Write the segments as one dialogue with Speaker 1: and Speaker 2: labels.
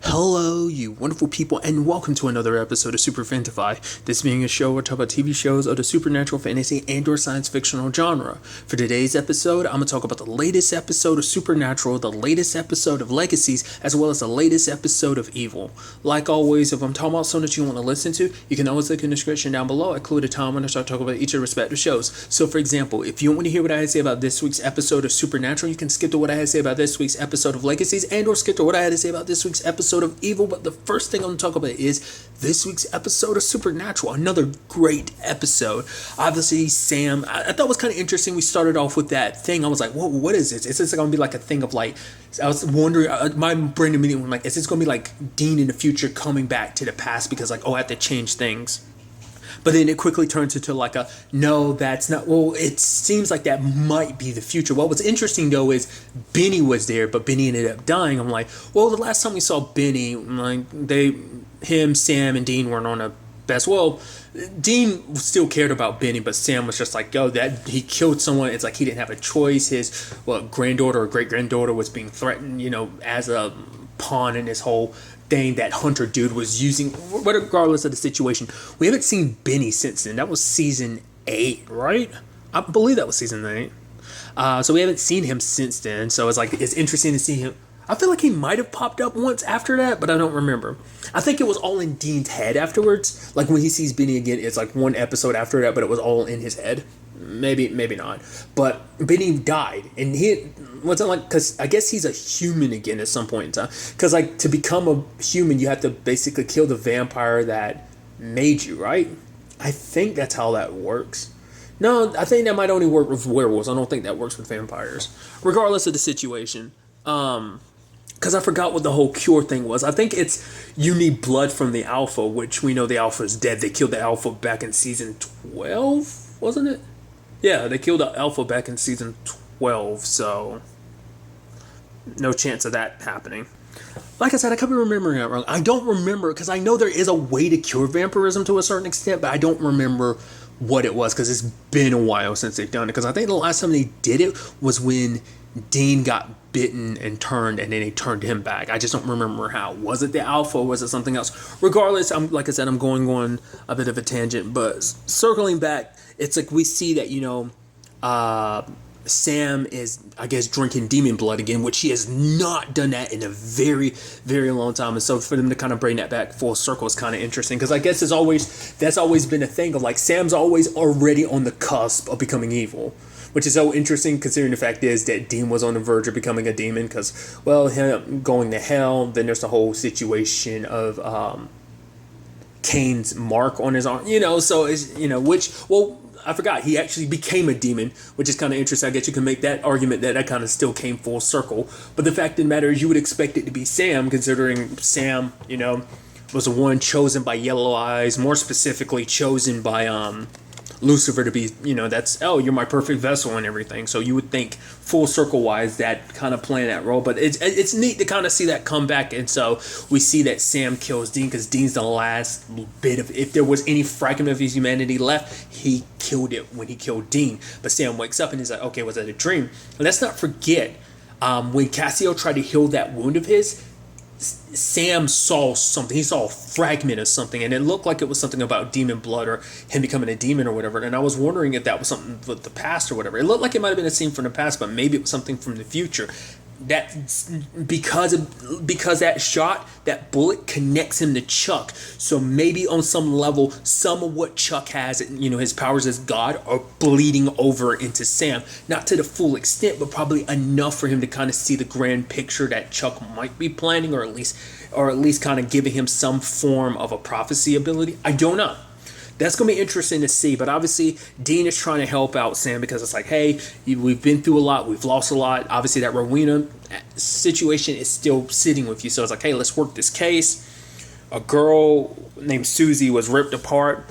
Speaker 1: Hello, you wonderful people, and welcome to another episode of Super-Fanta-Fi. This being a show where I talk about TV shows of the supernatural, fantasy, and/or science fictional genre. For today's episode, I'm going to talk about the latest episode of Supernatural, the latest episode of Legacies, as well as the latest episode of Evil. Like always, if I'm talking about something that you want to listen to, you can always look in the description down below. I include a time when I start talking about each of the respective shows. So, for example, if you want to hear what I had to say about this week's episode of Supernatural, you can skip to what I had to say about this week's episode of Legacies, and/or skip to what I had to say about this week's episode of Evil. But the first thing I'm going to talk about is this week's episode of Supernatural. Another great episode. Obviously, Sam, I thought it was kind of interesting. We started off with that thing. I was like, whoa, what is this? Is this going to be like a thing of like, I was wondering, my brain immediately went like, is this going to be like Dean in the future coming back to the past because like, oh, I have to change things? But then it quickly turns into like a, no, that's not, well, it seems like that might be the future. What was interesting though is Benny was there, but Benny ended up dying. I'm like, well, the last time we saw Benny, like him, Sam, and Dean weren't on the best. Well, Dean still cared about Benny, but Sam was just like, yo, that he killed someone. It's like he didn't have a choice. His granddaughter or great granddaughter was being threatened, as a pawn in this whole thing that Hunter dude was using, regardless of the situation. We haven't seen Benny since then. That was season 8, right? I believe that was season 8. So we haven't seen him since then. So it's interesting to see him. I feel like he might have popped up once after that, but I don't remember. I think it was all in Dean's head afterwards. Like when he sees Benny again, it's like one episode after that, but it was all in his head. Maybe not. But Benny died, and he wasn't like, because I guess he's a human again at some point in time. Because like to become a human, you have to basically kill the vampire that made you, right? I think that's how that works. No, I think that might only work with werewolves. I don't think that works with vampires. Regardless of the situation. Because I forgot what the whole cure thing was. I think it's you need blood from the alpha, which we know the alpha is dead. They killed the alpha back in season 12, wasn't it? Yeah, they killed the alpha back in season 12, so no chance of that happening. Like I said, I could be remembering that wrong. I don't remember, because I know there is a way to cure vampirism to a certain extent, but I don't remember what it was, because it's been a while since they've done it. Because I think the last time they did it was when Dean got bitten and turned, and then they turned him back. I just don't remember how. Was it the alpha, or was it something else? Regardless, like I said, I'm going on a bit of a tangent, but circling back, it's like we see that, Sam is, I guess, drinking demon blood again, which he has not done that in a very, very long time. And so for them to kind of bring that back full circle is kind of interesting, because I guess that's always been a thing of like Sam's always already on the cusp of becoming evil, which is so interesting considering the fact is that Dean was on the verge of becoming a demon because, well, him going to hell. Then there's the whole situation of Cain's mark on his arm, so it's, I forgot, he actually became a demon, which is kind of interesting. I guess you can make that argument that kind of still came full circle. But the fact of the matter is you would expect it to be Sam, considering Sam, was the one chosen by Yellow Eyes, more specifically chosen by Lucifer to be, that's, oh, you're my perfect vessel and everything. So you would think full circle wise that kind of playing that role. But it's neat to kind of see that come back. And so we see that Sam kills Dean because Dean's the last bit of, if there was any fragment of his humanity left, he killed it when he killed Dean. But Sam wakes up and he's like, okay, was that a dream? And let's not forget, when Cassio tried to heal that wound of his, Sam saw something. He saw a fragment of something, and it looked like it was something about demon blood or him becoming a demon or whatever. And I was wondering if that was something with the past or whatever. It looked like it might have been a scene from the past, but maybe it was something from the future. That because that shot, that bullet connects him to Chuck. So maybe on some level, some of what Chuck has, his powers as God, are bleeding over into Sam. Not to the full extent, but probably enough for him to kind of see the grand picture that Chuck might be planning, or at least kind of giving him some form of a prophecy ability. I don't know. That's going to be interesting to see. But obviously, Dean is trying to help out Sam because it's like, hey, we've been through a lot. We've lost a lot. Obviously, that Rowena situation is still sitting with you. So it's like, hey, let's work this case. A girl named Susie was ripped apart.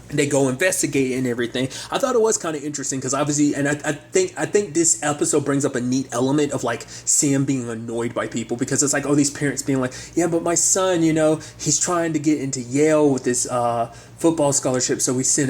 Speaker 1: They go investigate and everything. I thought it was kind of interesting because obviously, and I think this episode brings up a neat element of like Sam being annoyed by people, because it's like, oh, these parents being like, yeah, but my son, he's trying to get into Yale with this football scholarship, so we set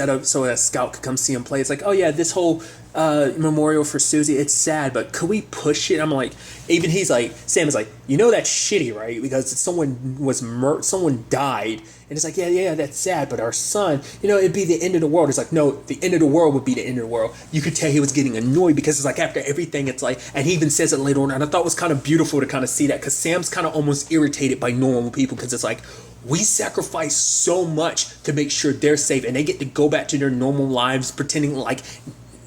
Speaker 1: up so a scout could come see him play. It's like, oh yeah, this whole memorial for Susie, it's sad, but could we push it? I'm like, even he's like, Sam is like, that's shitty, right? Because someone died, and it's like, yeah, that's sad, but our son, it'd be the end of the world. It's like, no, the end of the world would be the end of the world. You could tell he was getting annoyed because it's like after everything, it's like, and he even says it later on, and I thought it was kind of beautiful to kind of see that, because Sam's kind of almost irritated by normal people, because it's like, we sacrifice so much to make sure they're safe, and they get to go back to their normal lives pretending like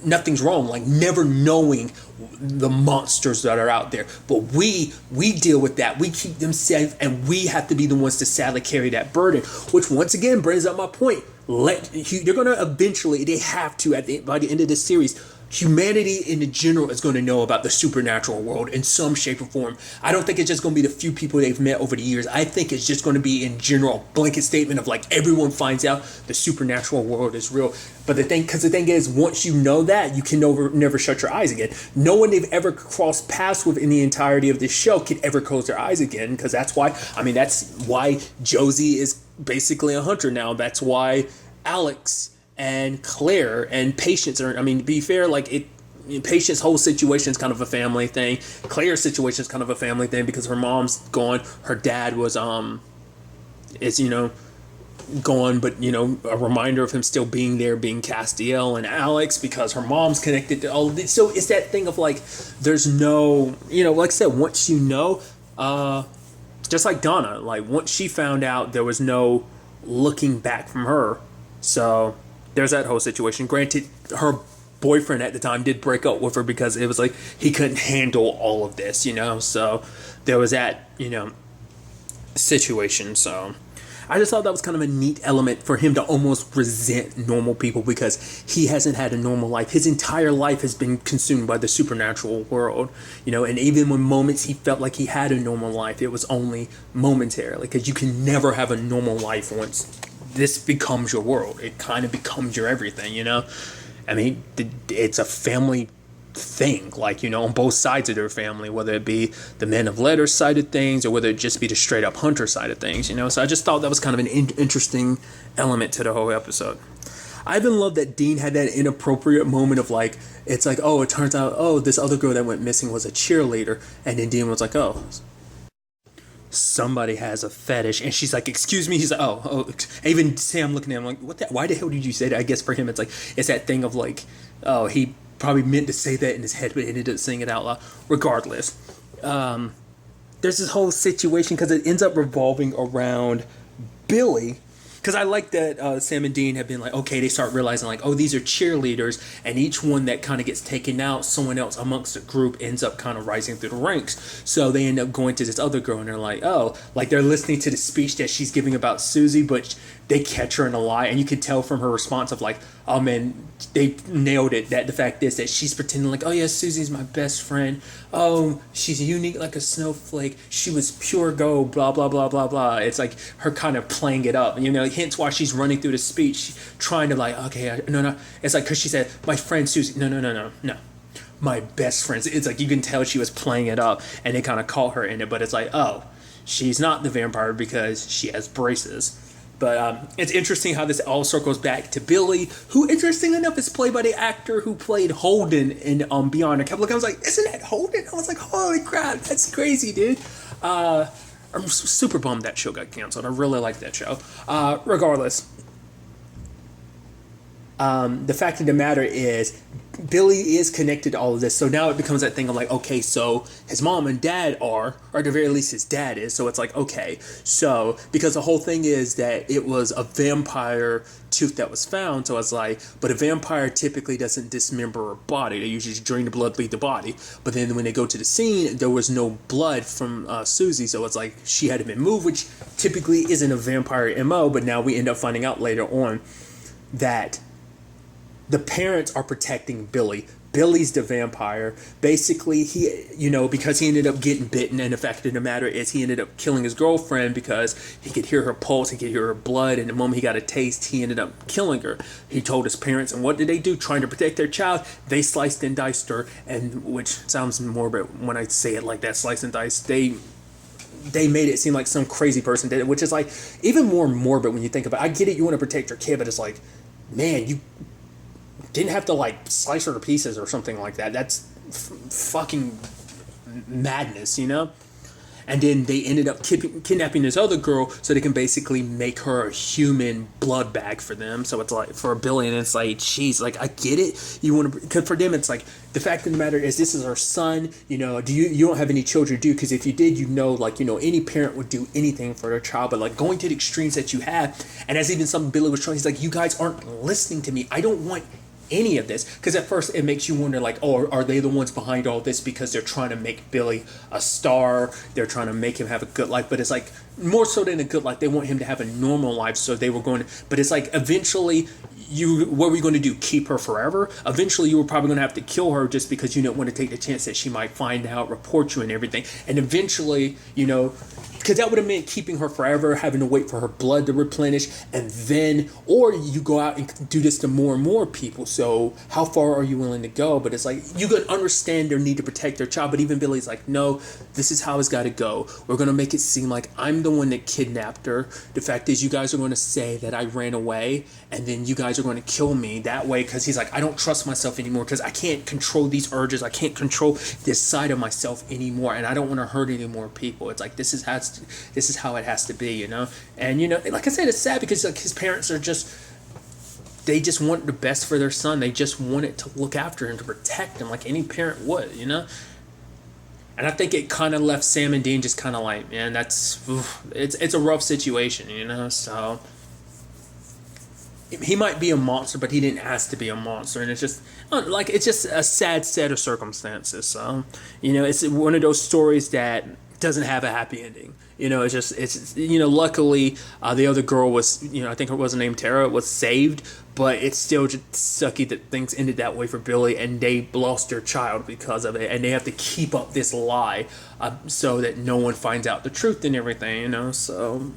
Speaker 1: nothing's wrong, like never knowing the monsters that are out there. But we deal with that. We keep them safe, and we have to be the ones to sadly carry that burden, which once again brings up my point. They're going to eventually, they have to, by the end of this series, humanity in the general is going to know about the supernatural world in some shape or form. I don't think it's just going to be the few people they've met over the years. I think it's just going to be in general a blanket statement of like everyone finds out the supernatural world is real. But the thing is, once you know that, you can never shut your eyes again. No one they've ever crossed paths with in the entirety of this show can ever close their eyes again, because that's why Josie is basically a hunter now. That's why Alex and Claire and Patience are, to be fair, Patience's whole situation is kind of a family thing. Claire's situation is kind of a family thing because her mom's gone. Her dad was, gone, but, a reminder of him still being there, being Castiel. And Alex, because her mom's connected to all of this. So it's that thing of like, there's no, like I said, once just like Donna, like once she found out, there was no looking back from her. So there's that whole situation. Granted, her boyfriend at the time did break up with her because it was like he couldn't handle all of this, so there was that, situation. So I just thought that was kind of a neat element for him to almost resent normal people, because he hasn't had a normal life. His entire life has been consumed by the supernatural world, and even when moments he felt like he had a normal life, it was only momentarily, because you can never have a normal life once this becomes your world. It kind of becomes your everything, it's a family thing, on both sides of their family, whether it be the men of letters side of things or whether it just be the straight up hunter side of things, So I just thought that was kind of an interesting element to the whole episode. I even love that Dean had that inappropriate moment of like, it's like, oh, it turns out, this other girl that went missing was a cheerleader. And then Dean was like, oh, somebody has a fetish, and she's like, excuse me. He's like, oh. Even Sam looking at him like, what? Why the hell did you say that? I guess for him, it's like, it's that thing of like, oh, he probably meant to say that in his head, but ended up saying it out loud. Regardless, there's this whole situation because it ends up revolving around Billy. Because I like that Sam and Dean have been like, okay, they start realizing like, oh, these are cheerleaders, and each one that kind of gets taken out, someone else amongst the group ends up kind of rising through the ranks. So they end up going to this other girl, and they're like, oh, like they're listening to the speech that she's giving about Susie, but they catch her in a lie, and you can tell from her response of like, oh man, they nailed it. That the fact is that she's pretending like, oh yeah, Susie's my best friend. Oh, she's unique like a snowflake. She was pure gold. Blah blah blah blah blah. It's like her kind of playing it up, hence why she's running through the speech, trying to like, okay, no. It's like because she said, my friend Susie. No. My best friend. It's like you can tell she was playing it up, and they kind of caught her in it. But it's like, oh, she's not the vampire because she has braces. But it's interesting how this all circles back to Billy, who, interesting enough, is played by the actor who played Holden in Beyond. A couple of times, I was like, isn't that Holden? I was like, holy crap, that's crazy, dude. I'm super bummed that show got canceled. I really like that show. Regardless, the fact of the matter is, Billy is connected to all of this. So now it becomes that thing of like, okay, so his mom and dad are, or at the very least his dad is. So it's like, okay, so because the whole thing is that it was a vampire tooth that was found. So it's like, but a vampire typically doesn't dismember a body. They usually drain the blood, leave the body. But then when they go to the scene, there was no blood from Susie. So it's like she had been moved, which typically isn't a vampire MO. But now we end up finding out later on that the parents are protecting Billy. Billy's the vampire. Basically, he, because he ended up getting bitten, and the fact of the matter is he ended up killing his girlfriend because he could hear her pulse, he could hear her blood, and the moment he got a taste, he ended up killing her. He told his parents, and what did they do? Trying to protect their child, they sliced and diced her, and which sounds morbid when I say it like that, slice and dice, they they made it seem like some crazy person did it, which is like even more morbid when you think about it. I get it, you want to protect your kid, but it's like, man, you didn't have to like slice her to pieces or something like that. That's fucking madness, you know? And then they ended up kidnapping this other girl so they can basically make her a human blood bag for them. So it's like for Billy, and it's like, geez, like I get it. You want to, because for them it's like the fact of the matter is this is our son. You know, you don't have any children, do? Because if you did, any parent would do anything for their child. But like going to the extremes that you have, and as even something Billy was trying, he's like, you guys aren't listening to me. I don't want any of this, because at first it makes you wonder like, oh, are they the ones behind all this because they're trying to make Billy a star, they're trying to make him have a good life? But it's like more so than a good life, they want him to have a normal life. So they were going to, but it's like eventually what were you going to do, keep her forever? Eventually you were probably going to have to kill her just because you didn't want to take the chance that she might find out, report you and everything. And eventually, because that would have meant keeping her forever, having to wait for her blood to replenish, and then, or you go out and do this to more and more people. So how far are you willing to go? But it's like, you could understand their need to protect their child, but even Billy's like, no, this is how it's got to go. We're going to make it seem like I'm the one that kidnapped her. The fact is, you guys are going to say that I ran away, and then you guys are going to kill me that way, because he's like, I don't trust myself anymore, because I can't control these urges. I can't control this side of myself anymore, and I don't want to hurt any more people. It's like, this is how it has to be, And like I said, it's sad because like his parents are they just want the best for their son. They just wanted to look after him, to protect him, like any parent would, And I think it kind of left Sam and Dean just kind of like, man, it's a rough situation, So he might be a monster, but he didn't ask to be a monster, and it's just a sad set of circumstances. So it's one of those stories that doesn't have a happy ending. Luckily the other girl was, I think it was named Tara, was saved, but it's still just sucky that things ended that way for Billy, and they lost their child because of it, and they have to keep up this lie so that no one finds out the truth and everything, so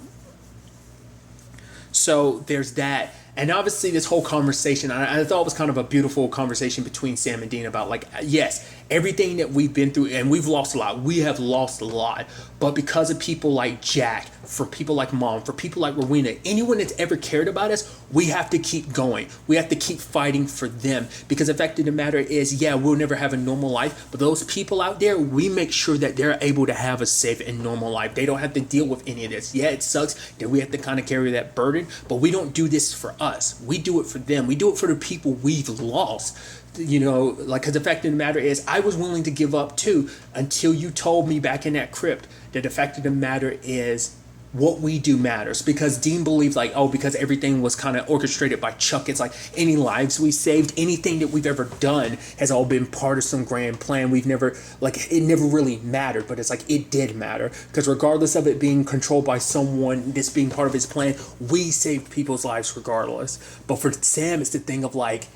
Speaker 1: there's that. And obviously this whole conversation, I thought it was kind of a beautiful conversation between Sam and Dean about like, yes, everything that we've been through, and we've lost a lot. We have lost a lot. But because of people like Jack, for people like Mom, for people like Rowena, anyone that's ever cared about us, we have to keep going. We have to keep fighting for them. Because the fact of the matter is, yeah, we'll never have a normal life. But those people out there, we make sure that they're able to have a safe and normal life. They don't have to deal with any of this. Yeah, it sucks that we have to kind of carry that burden. But we don't do this for us. We do it for them. We do it for the people we've lost. Because the fact of the matter is, I was willing to give up too, until you told me back in that crypt that the fact of the matter is, what we do matters. Because Dean believed like, oh, because everything was kind of orchestrated by Chuck, it's like any lives we saved, anything that we've ever done has all been part of some grand plan. We've never, it never really mattered, but it's like, it did matter, because regardless of it being controlled by someone, this being part of his plan, we saved people's lives regardless. But for Sam, it's the thing of like,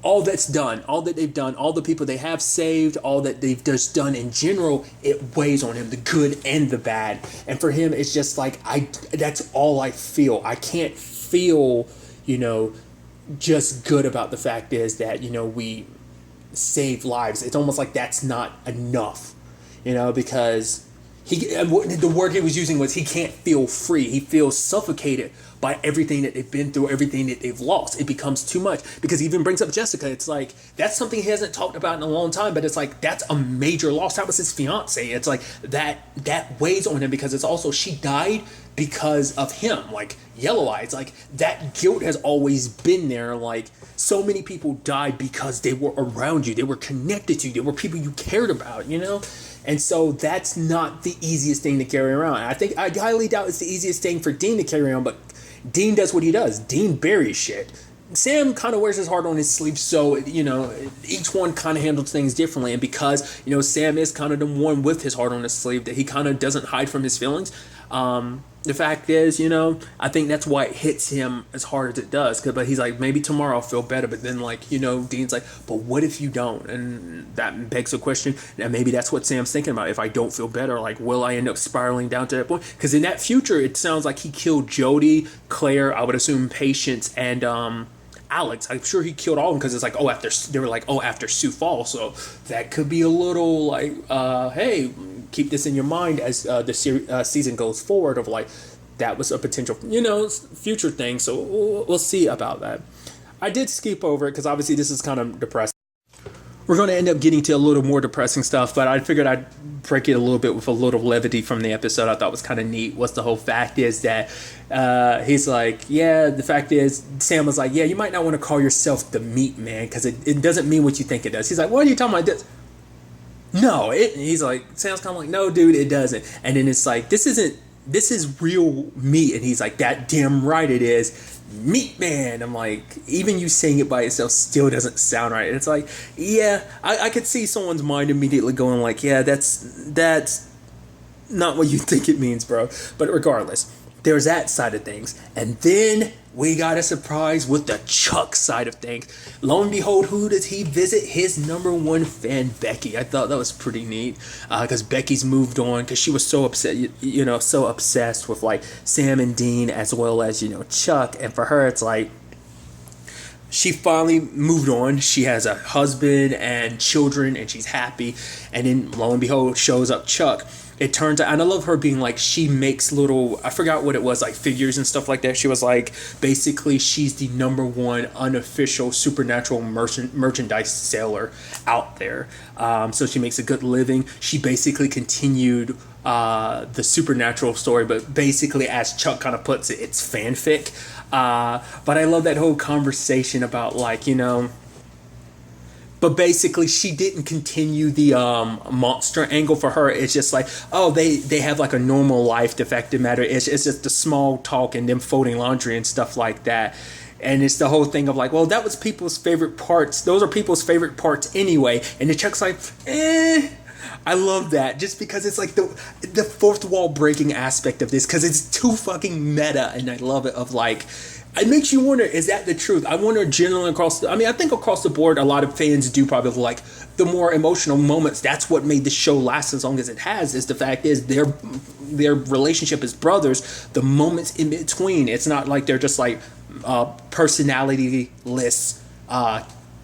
Speaker 1: all that's done, all that they've done, all the people they have saved, all that they've just done in general, it weighs on him, the good and the bad. And for him, it's just like, that's all I feel. I can't feel, just good about the fact is that, we saved lives. It's almost like that's not enough, because the word he was using was he can't feel free. He feels suffocated by everything that they've been through, everything that they've lost. It becomes too much, because he even brings up Jessica. It's like, that's something he hasn't talked about in a long time, but it's like, that's a major loss. That was his fiance. It's like that weighs on him, because it's also, she died because of him, like Yellow Eye. It's like that guilt has always been there. Like, so many people died because they were around you, they were connected to you, they were people you cared about, And so that's not the easiest thing to carry around. I highly doubt it's the easiest thing for Dean to carry around, but Dean does what he does. Dean buries shit. Sam kind of wears his heart on his sleeve, so, each one kind of handles things differently. And because, Sam is kind of the one with his heart on his sleeve, that he kind of doesn't hide from his feelings. The fact is, I think that's why it hits him as hard as it does. But he's like, maybe tomorrow I'll feel better. But then, Dean's like, but what if you don't? And that begs the question. And maybe that's what Sam's thinking about. If I don't feel better, will I end up spiraling down to that point? Because in that future, it sounds like he killed Jody, Claire, I would assume Patience, and Alex. I'm sure he killed all of them because it's like, oh, after they were like, oh, after Sioux Falls. So that could be a little like, hey, keep this in your mind as the season goes forward. Of like, that was a potential, future thing. So we'll see about that. I did skip over it because obviously this is kind of depressing. We're going to end up getting to a little more depressing stuff, but I figured I'd break it a little bit with a little levity from the episode I thought was kind of neat. What's the whole fact is that he's like, yeah, the fact is, Sam was like, yeah, you might not want to call yourself the meat man because it doesn't mean what you think it does. He's like, what are you talking about? This? No, he's like, Sam's kind of like, no, dude, it doesn't. And then it's like, this is real meat. And he's like, that damn right it is. Meat man. I'm like, even you saying it by itself still doesn't sound right. It's like, yeah, I could see someone's mind immediately going like, yeah, that's not what you think it means, bro. But regardless, there's that side of things. And then we got a surprise with the Chuck side of things. Lo and behold, who does he visit? His number one fan, Becky. I thought that was pretty neat because Becky's moved on because she was so upset, so obsessed with like Sam and Dean as well as, Chuck. And for her, it's like she finally moved on. She has a husband and children and she's happy. And then lo and behold, shows up Chuck. It turns out, and I love her being like, she makes little, I forgot what it was, like figures and stuff like that. She was like, basically, she's the number one unofficial supernatural merchandise seller out there. So she makes a good living. She basically continued the supernatural story, but basically, as Chuck kind of puts it, it's fanfic. But I love that whole conversation about like, but basically, she didn't continue the monster angle for her. It's just like, oh, they have like a normal life. The fact of the matter is, it's just the small talk and them folding laundry and stuff like that. And it's the whole thing of like, well, that was people's favorite parts. Those are people's favorite parts anyway. And the Chuck's like, I love that just because it's like the fourth wall breaking aspect of this because it's too fucking meta and I love it of like, it makes you wonder, is that the truth? I wonder generally I think across the board, a lot of fans do probably like the more emotional moments. That's what made the show last as long as it has, is the fact is their relationship as brothers, the moments in between, it's not like they're just like personality-less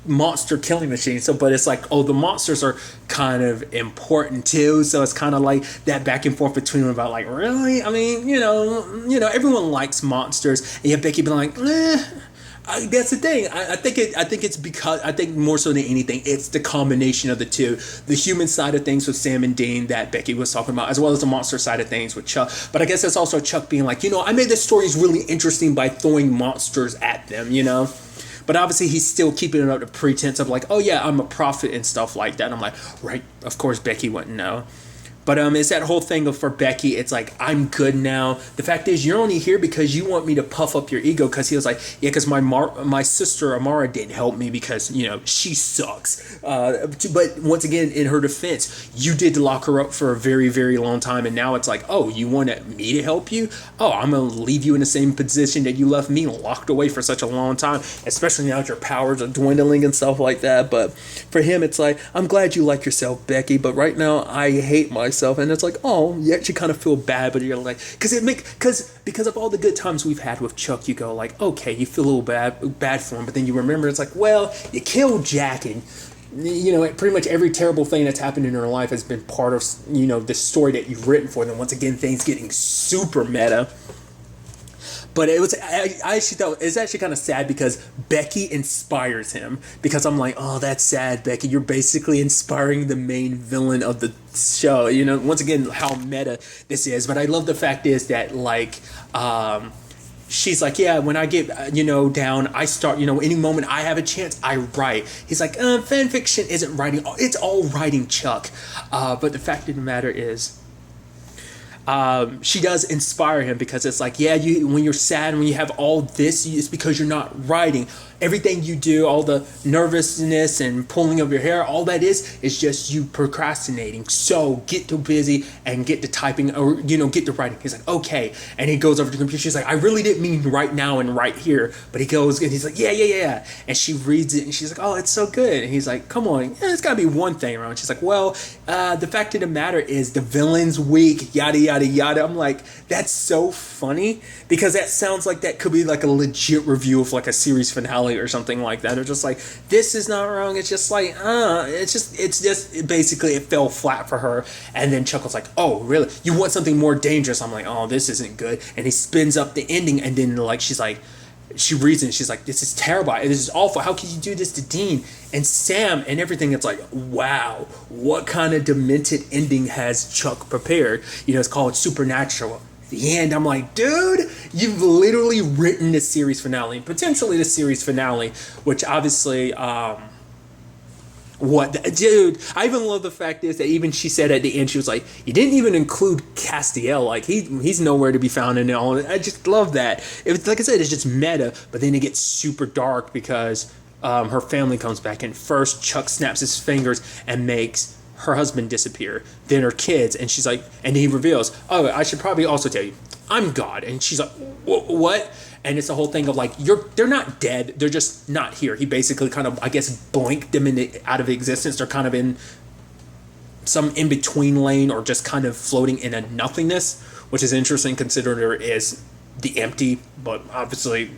Speaker 1: monster killing machine. So, but it's like, oh, the monsters are kind of important too. So it's kind of like that back and forth between them about like, really? I mean, everyone likes monsters, and yet Becky been like, that's the thing. I think it's because I think more so than anything, it's the combination of the two, the human side of things with Sam and Dean that Becky was talking about, as well as the monster side of things with Chuck. But I guess that's also Chuck being like, I made this stories really interesting by throwing monsters at them, But obviously he's still keeping it up to pretense of like, oh yeah, I'm a prophet and stuff like that. And I'm like, right, of course Becky wouldn't know. But it's that whole thing of, for Becky, it's like, I'm good now. The fact is, you're only here because you want me to puff up your ego. Because he was like, yeah, because my sister Amara didn't help me because, she sucks. But once again, in her defense, you did lock her up for a very, very long time. And now it's like, oh, you wanted me to help you? Oh, I'm going to leave you in the same position that you left me locked away for such a long time. Especially now that your powers are dwindling and stuff like that. But for him, it's like, I'm glad you like yourself, Becky. But right now, I hate myself. And it's like, oh, you actually kind of feel bad, but you're like, because of all the good times we've had with Chuck, you go like, okay, you feel a little bad for him, but then you remember it's like, well, you killed Jack, and pretty much every terrible thing that's happened in her life has been part of the story that you've written for them. Once again, things getting super meta. But it was, I actually thought it's actually kind of sad because Becky inspires him. Because I'm like, oh, that's sad, Becky. You're basically inspiring the main villain of the show. Once again, how meta this is. But I love the fact is that, like, she's like, yeah, when I get, down, I start, any moment I have a chance, I write. He's like, fan fiction isn't writing. It's all writing, Chuck. But the fact of the matter is, she does inspire him because it's like, yeah, when you're sad, when you have all this, it's because you're not writing. Everything you do, all the nervousness and pulling of your hair, all that is just you procrastinating. So get too busy and get to typing, or get to writing. He's like, okay, and he goes over to the computer. She's like, I really didn't mean right now and right here, but he goes and he's like, yeah, and she reads it and she's like, oh, it's so good. And he's like, come on, it's gotta be one thing wrong. She's like, well, the fact of the matter is the villain's weak, yada yada yada. I'm like, that's so funny because that sounds like that could be like a legit review of like a series finale finale or something like that. Or just like, this is not wrong. It's just like, it's just basically it fell flat for her. And then Chuck was like, oh, really? You want something more dangerous? I'm like, oh, this isn't good. And he spins up the ending, and then like she's like, she reasons, she's like, this is terrible, this is awful, how could you do this to Dean and Sam and everything? It's like, wow, what kind of demented ending has Chuck prepared? It's called Supernatural. The end. I'm like, dude, you've literally written the series finale, potentially the series finale, which obviously dude, I even love the fact is that even she said at the end, she was like, you didn't even include Castiel, like he's nowhere to be found in all. I just love that. It's like I said, it's just meta, but then it gets super dark because her family comes back, and first Chuck snaps his fingers and makes her husband disappear, then her kids, and she's like, and he reveals, oh, I should probably also tell you, I'm God. And she's like, what? And it's the whole thing of like, they're not dead, they're just not here. He basically kind of, I guess, blinked them out of existence. They're kind of in some in-between lane, or just kind of floating in a nothingness, which is interesting considering there is the empty, but obviously,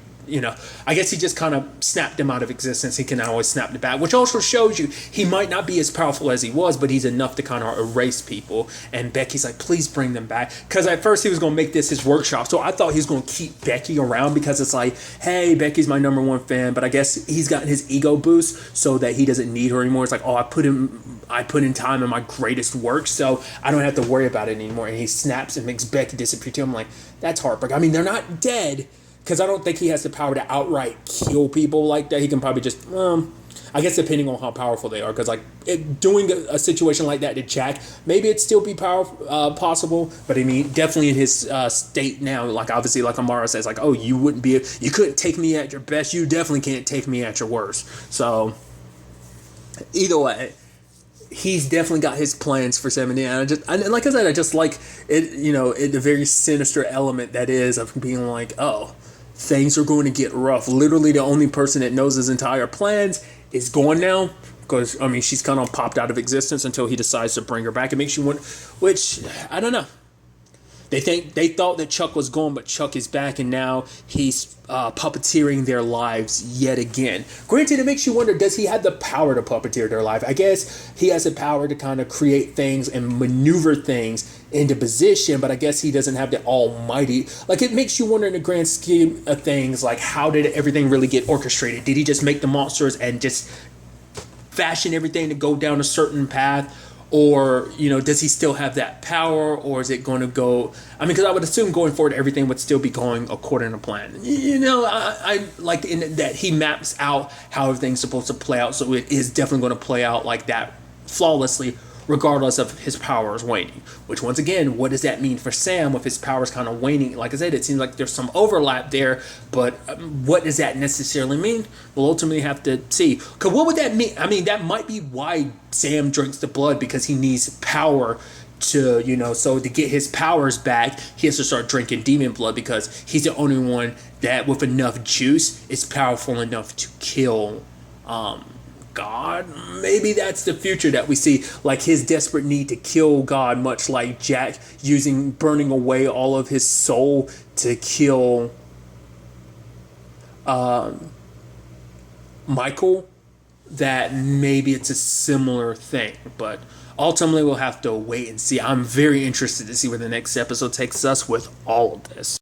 Speaker 1: I guess he just kind of snapped them out of existence. He can always snap them back, which also shows you he might not be as powerful as he was, but he's enough to kind of erase people. And Becky's like, please bring them back. Because at first he was going to make this his workshop. So I thought he was going to keep Becky around because it's like, hey, Becky's my #1 fan. But I guess he's gotten his ego boost so that he doesn't need her anymore. It's like, oh, I put in time in my greatest work, so I don't have to worry about it anymore. And he snaps and makes Becky disappear too. I'm like, that's heartbreaking. I mean, they're not dead, because I don't think he has the power to outright kill people like that. He can probably just, I guess depending on how powerful they are. Because like doing a situation like that to Jack, maybe it'd still be possible. But I mean, definitely in his state now, like obviously like Amara says, like, oh, you couldn't take me at your best. You definitely can't take me at your worst. So either way, he's definitely got his plans for 70. And like I said, I just like it, the very sinister element that is of being like, oh, things are going to get rough. Literally, the only person that knows his entire plans is gone now. Because, I mean, she's kind of popped out of existence until he decides to bring her back. It makes you wonder, which, I don't know. They thought that Chuck was gone, but Chuck is back, and now he's puppeteering their lives yet again. Granted, it makes you wonder, does he have the power to puppeteer their life? I guess he has the power to kind of create things and maneuver things into position, but I guess he doesn't have the almighty. Like, it makes you wonder in the grand scheme of things, like, how did everything really get orchestrated? Did he just make the monsters and just fashion everything to go down a certain path? Or, does he still have that power? Or is it going to go... I mean, because I would assume going forward, everything would still be going according to plan. I like in that he maps out how everything's supposed to play out. So it is definitely going to play out like that flawlessly, regardless of his powers waning. Which, once again, what does that mean for Sam with his powers kind of waning? Like I said, it seems like there's some overlap there, but what does that necessarily mean? We'll ultimately have to see. Because what would that mean? I mean, that might be why Sam drinks the blood, because he needs power to, so to get his powers back, he has to start drinking demon blood, because he's the only one that, with enough juice, is powerful enough to kill God. Maybe that's the future that we see, like his desperate need to kill God, much like Jack burning away all of his soul to kill Michael. That maybe it's a similar thing, but ultimately we'll have to wait and see. I'm very interested to see where the next episode takes us with all of this.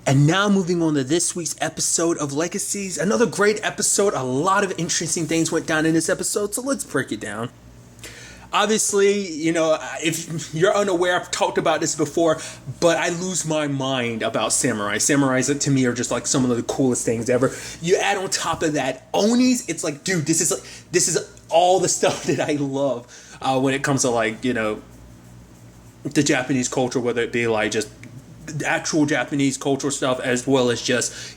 Speaker 1: And now moving on to this week's episode of Legacies. Another great episode. A lot of interesting things went down in this episode, so let's break it down. Obviously, if you're unaware, I've talked about this before, but I lose my mind about samurai. Samurais, to me, are just like some of the coolest things ever. You add on top of that Onis, it's like, dude, this is all the stuff that I love when it comes to the Japanese culture, whether it be like just actual Japanese cultural stuff, as well as just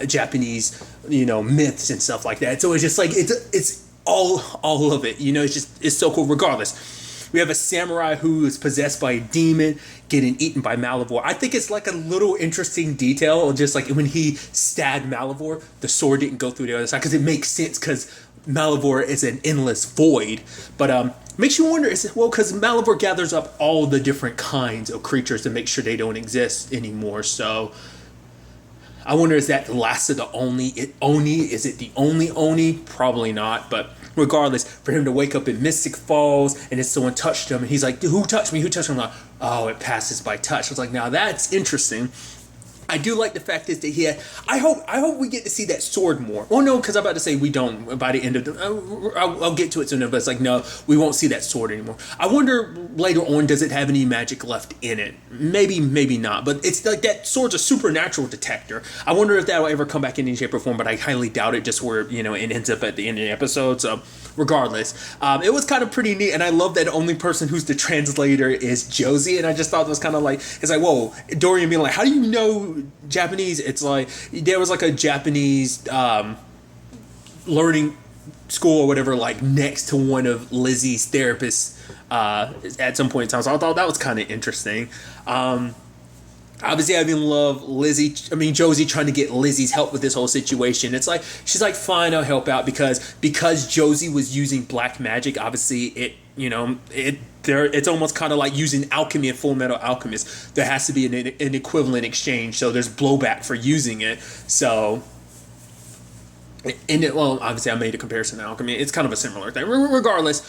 Speaker 1: Japanese myths and stuff like that. So it's just like it's all of it. It's so cool. Regardless, we have a samurai who is possessed by a demon getting eaten by Malivore. I think it's like a little interesting detail, just like when he stabbed Malivore, the sword didn't go through the other side, because it makes sense, because Malivore is an endless void. But makes you wonder, because Malivore gathers up all the different kinds of creatures to make sure they don't exist anymore. So I wonder, is that the last of the Oni? Is it the only Oni? Probably not, but regardless, for him to wake up in Mystic Falls and then someone touched him and he's like, who touched me? Who touched me? I'm like, oh, it passes by touch. I was like, now that's interesting. I do like the fact is that he had. I hope we get to see that sword more. Oh no, because I'm about to say we don't by the end of the. I'll get to it soon, but it's like no, we won't see that sword anymore. I wonder later on, does it have any magic left in it? Maybe, maybe not. But it's like that sword's a supernatural detector. I wonder if that will ever come back in any shape or form. But I highly doubt it. Just where it ends up at the end of the episode. So regardless, it was kind of pretty neat, and I love that the only person who's the translator is Josie, and I just thought it was kind of like it's like whoa, Dorian being like, how do you know Japanese? It's like there was like a Japanese learning school or whatever like next to one of Lizzie's therapists at some point in time, so I thought that was kind of interesting. Obviously I even love Josie trying to get Lizzie's help with this whole situation. It's like she's like, fine, I'll help out because Josie was using black magic. Obviously it's almost kind of like using alchemy in Full Metal Alchemist. There has to be an equivalent exchange, so there's blowback for using it. So obviously I made a comparison to alchemy. It's kind of a similar thing. Regardless,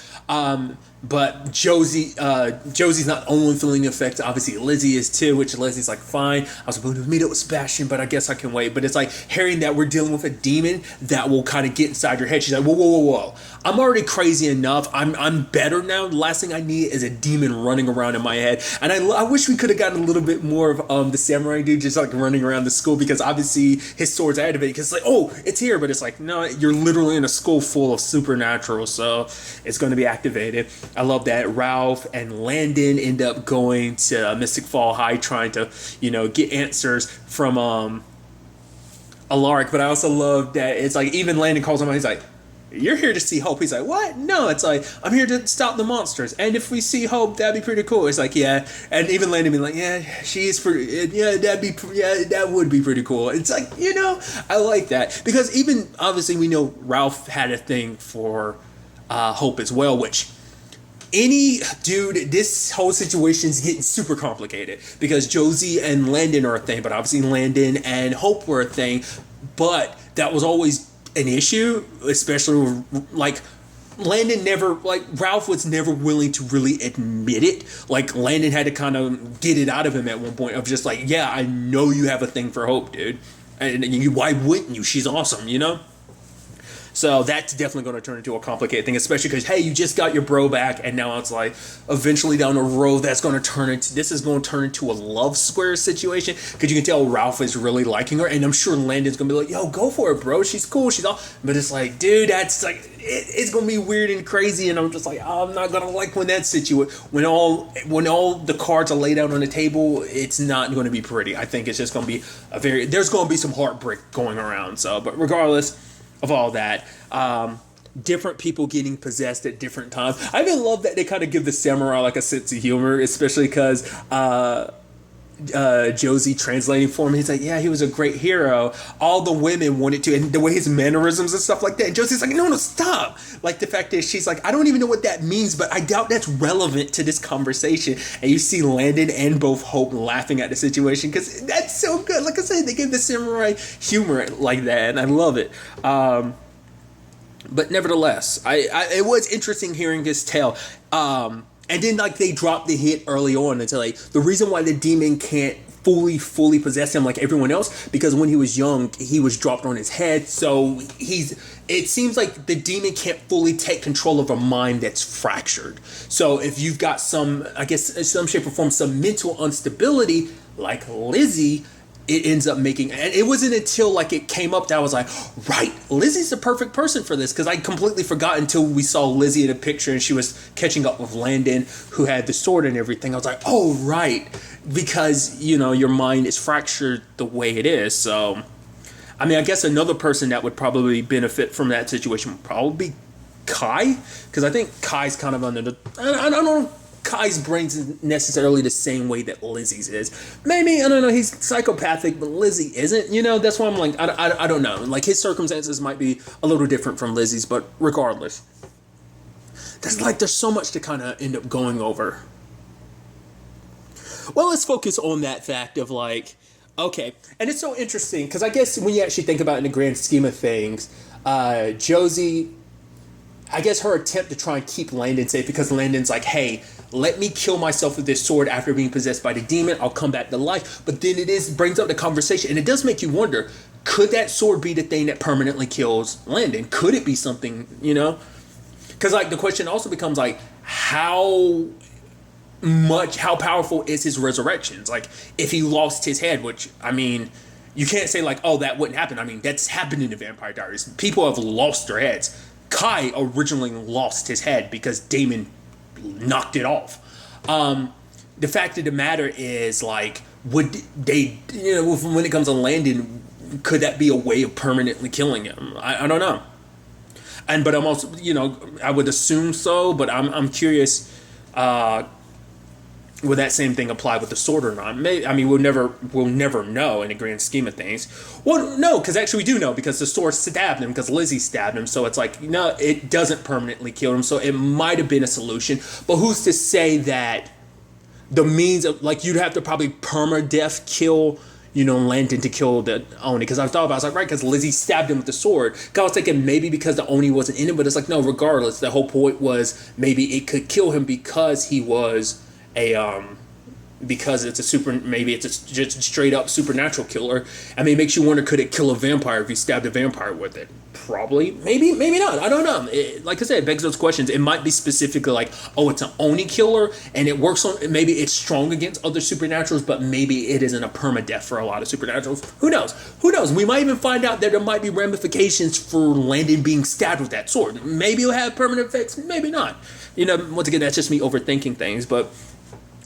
Speaker 1: but Josie's not only feeling the effects. Obviously Lizzie is too, which Lizzie's like, fine, I was going to meet up with Sebastian, but I guess I can wait. But it's like hearing that we're dealing with a demon that will kind of get inside your head. She's like, whoa. I'm already crazy enough. I'm better now. The last thing I need is a demon running around in my head. And I wish we could have gotten a little bit more of the samurai dude just like running around the school, because obviously his sword's activated. Because it's like, oh, it's here, but it's like, no, you're literally in a school full of supernatural, so it's going to be activated. I love that Ralph and Landon end up going to Mystic Fall High trying to, get answers from Alaric. But I also love that it's like even Landon calls him out. He's like, you're here to see Hope. He's like, what? No, it's like, I'm here to stop the monsters. And if we see Hope, that'd be pretty cool. It's like, yeah. And even Landon being like, yeah, she's pretty, yeah, that would be pretty cool. It's like, I like that. Because even, obviously, we know Ralph had a thing for Hope as well, which this whole situation's getting super complicated because Josie and Landon are a thing, but obviously Landon and Hope were a thing, but that was always an issue, especially like Ralph was never willing to really admit it. Like Landon had to kind of get it out of him at one point of just like, yeah, I know you have a thing for Hope, dude, and why wouldn't you? She's awesome, So that's definitely going to turn into a complicated thing, especially because, hey, you just got your bro back, and now it's like, eventually down the road, this is going to turn into a love square situation, because you can tell Ralph is really liking her, and I'm sure Landon's going to be like, yo, go for it, bro, she's cool, she's all, but it's like, dude, that's like, it's going to be weird and crazy, and I'm just like, I'm not going to like when that situation, when all the cards are laid out on the table, it's not going to be pretty. I think it's just going to be there's going to be some heartbreak going around, so, but regardless of all that, different people getting possessed at different times. I even love that they kind of give the samurai like a sense of humor, especially because Josie translating for him. He's like, yeah, he was a great hero. All the women wanted to, and the way his mannerisms and stuff like that. And Josie's like, no, stop. Like the fact that she's like, I don't even know what that means, but I doubt that's relevant to this conversation. And you see Landon and both Hope laughing at the situation because that's so good. Like I said, they give the samurai humor like that, and I love it. But nevertheless, it was interesting hearing his tale. And then, like, they dropped the hint early on into, like, the reason why the demon can't fully possess him like everyone else, because when he was young, he was dropped on his head, so it seems like the demon can't fully take control of a mind that's fractured. So if you've got some shape or form, some mental instability, like Lizzie, it ends up making, and it wasn't until like it came up that I was like, right, Lizzie's the perfect person for this, because I completely forgot until we saw Lizzie in a picture and she was catching up with Landon, who had the sword and everything. I was like, oh right, because your mind is fractured the way it is. So I mean, I guess another person that would probably benefit from that situation would probably be Kai, because I think Kai's kind of under the, I don't know, Kai's brain's isn't necessarily the same way that Lizzie's is. Maybe, I don't know, he's psychopathic, but Lizzie isn't, that's why I'm like, I don't know. Like, his circumstances might be a little different from Lizzie's, but regardless. There's so much to kind of end up going over. Well, let's focus on that fact of, like, Okay, and it's so interesting because I guess when you actually think about it in the grand scheme of things, Josie, I guess her attempt to try and keep Landon safe because Landon's like, hey, let me kill myself with this sword after being possessed by the demon. I'll come back to life. But then brings up the conversation, and it does make you wonder, could that sword be the thing that permanently kills Landon? Could it be something, Because like the question also becomes like, how powerful is his resurrections? Like if he lost his head, which I mean, you can't say like, oh, that wouldn't happen. I mean, that's happened in the Vampire Diaries. People have lost their heads. Kai originally lost his head because Damon knocked it off. The fact of the matter is, like, would they, when it comes to Landon, could that be a way of permanently killing him? I don't know. But I'm also, I would assume so, but I'm curious, would that same thing apply with the sword or not? We'll never know in the grand scheme of things. Well, no, because actually we do know because the sword stabbed him, because Lizzie stabbed him. So it's like, no, it doesn't permanently kill him. So it might have been a solution. But who's to say that the means of, like, you'd have to probably permadeath kill, Landon to kill the Oni? Because I thought about it, I was like, right, because Lizzie stabbed him with the sword. I was thinking maybe because the Oni wasn't in it, but it's like, no, regardless, the whole point was maybe it could kill him because he was because it's just a straight up supernatural killer. I mean, it makes you wonder, could it kill a vampire if you stabbed a vampire with it? Probably, maybe not. I don't know. Like I said, it begs those questions. It might be specifically like, oh, it's an Oni killer, and it works on, maybe it's strong against other supernaturals, but maybe it isn't a permadeath for a lot of supernaturals. Who knows? We might even find out that there might be ramifications for Landon being stabbed with that sword. Maybe it'll have permanent effects, maybe not. Once again, that's just me overthinking things, but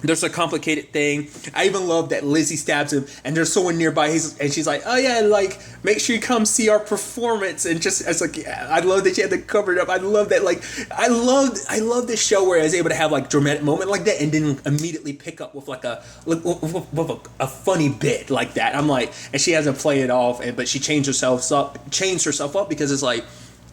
Speaker 1: there's a complicated thing. I even love that Lizzie stabs him, and there's someone nearby. And she's like, "Oh yeah, like make sure you come see our performance." And just it's like, I love that she had to cover it up. I love that. Like, I love this show where I was able to have like dramatic moment like that, and then immediately pick up with like a funny bit like that. I'm like, and she hasn't played it off, but she changed herself up because it's like,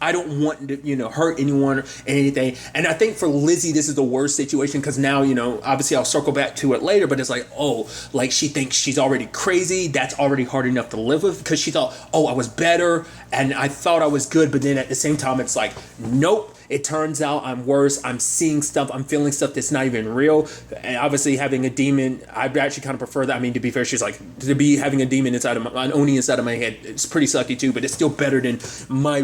Speaker 1: I don't want to, hurt anyone or anything. And I think for Lizzie, this is the worst situation because now, obviously I'll circle back to it later, but it's like, oh, like she thinks she's already crazy. That's already hard enough to live with because she thought, oh, I was better and I thought I was good. But then at the same time, it's like, nope. It turns out I'm worse. I'm seeing stuff. I'm feeling stuff that's not even real. And obviously having a demon, I actually kind of prefer that. I mean, to be fair, she's like, to be having a demon inside of an Oni inside of my head, it's pretty sucky too, but it's still better than my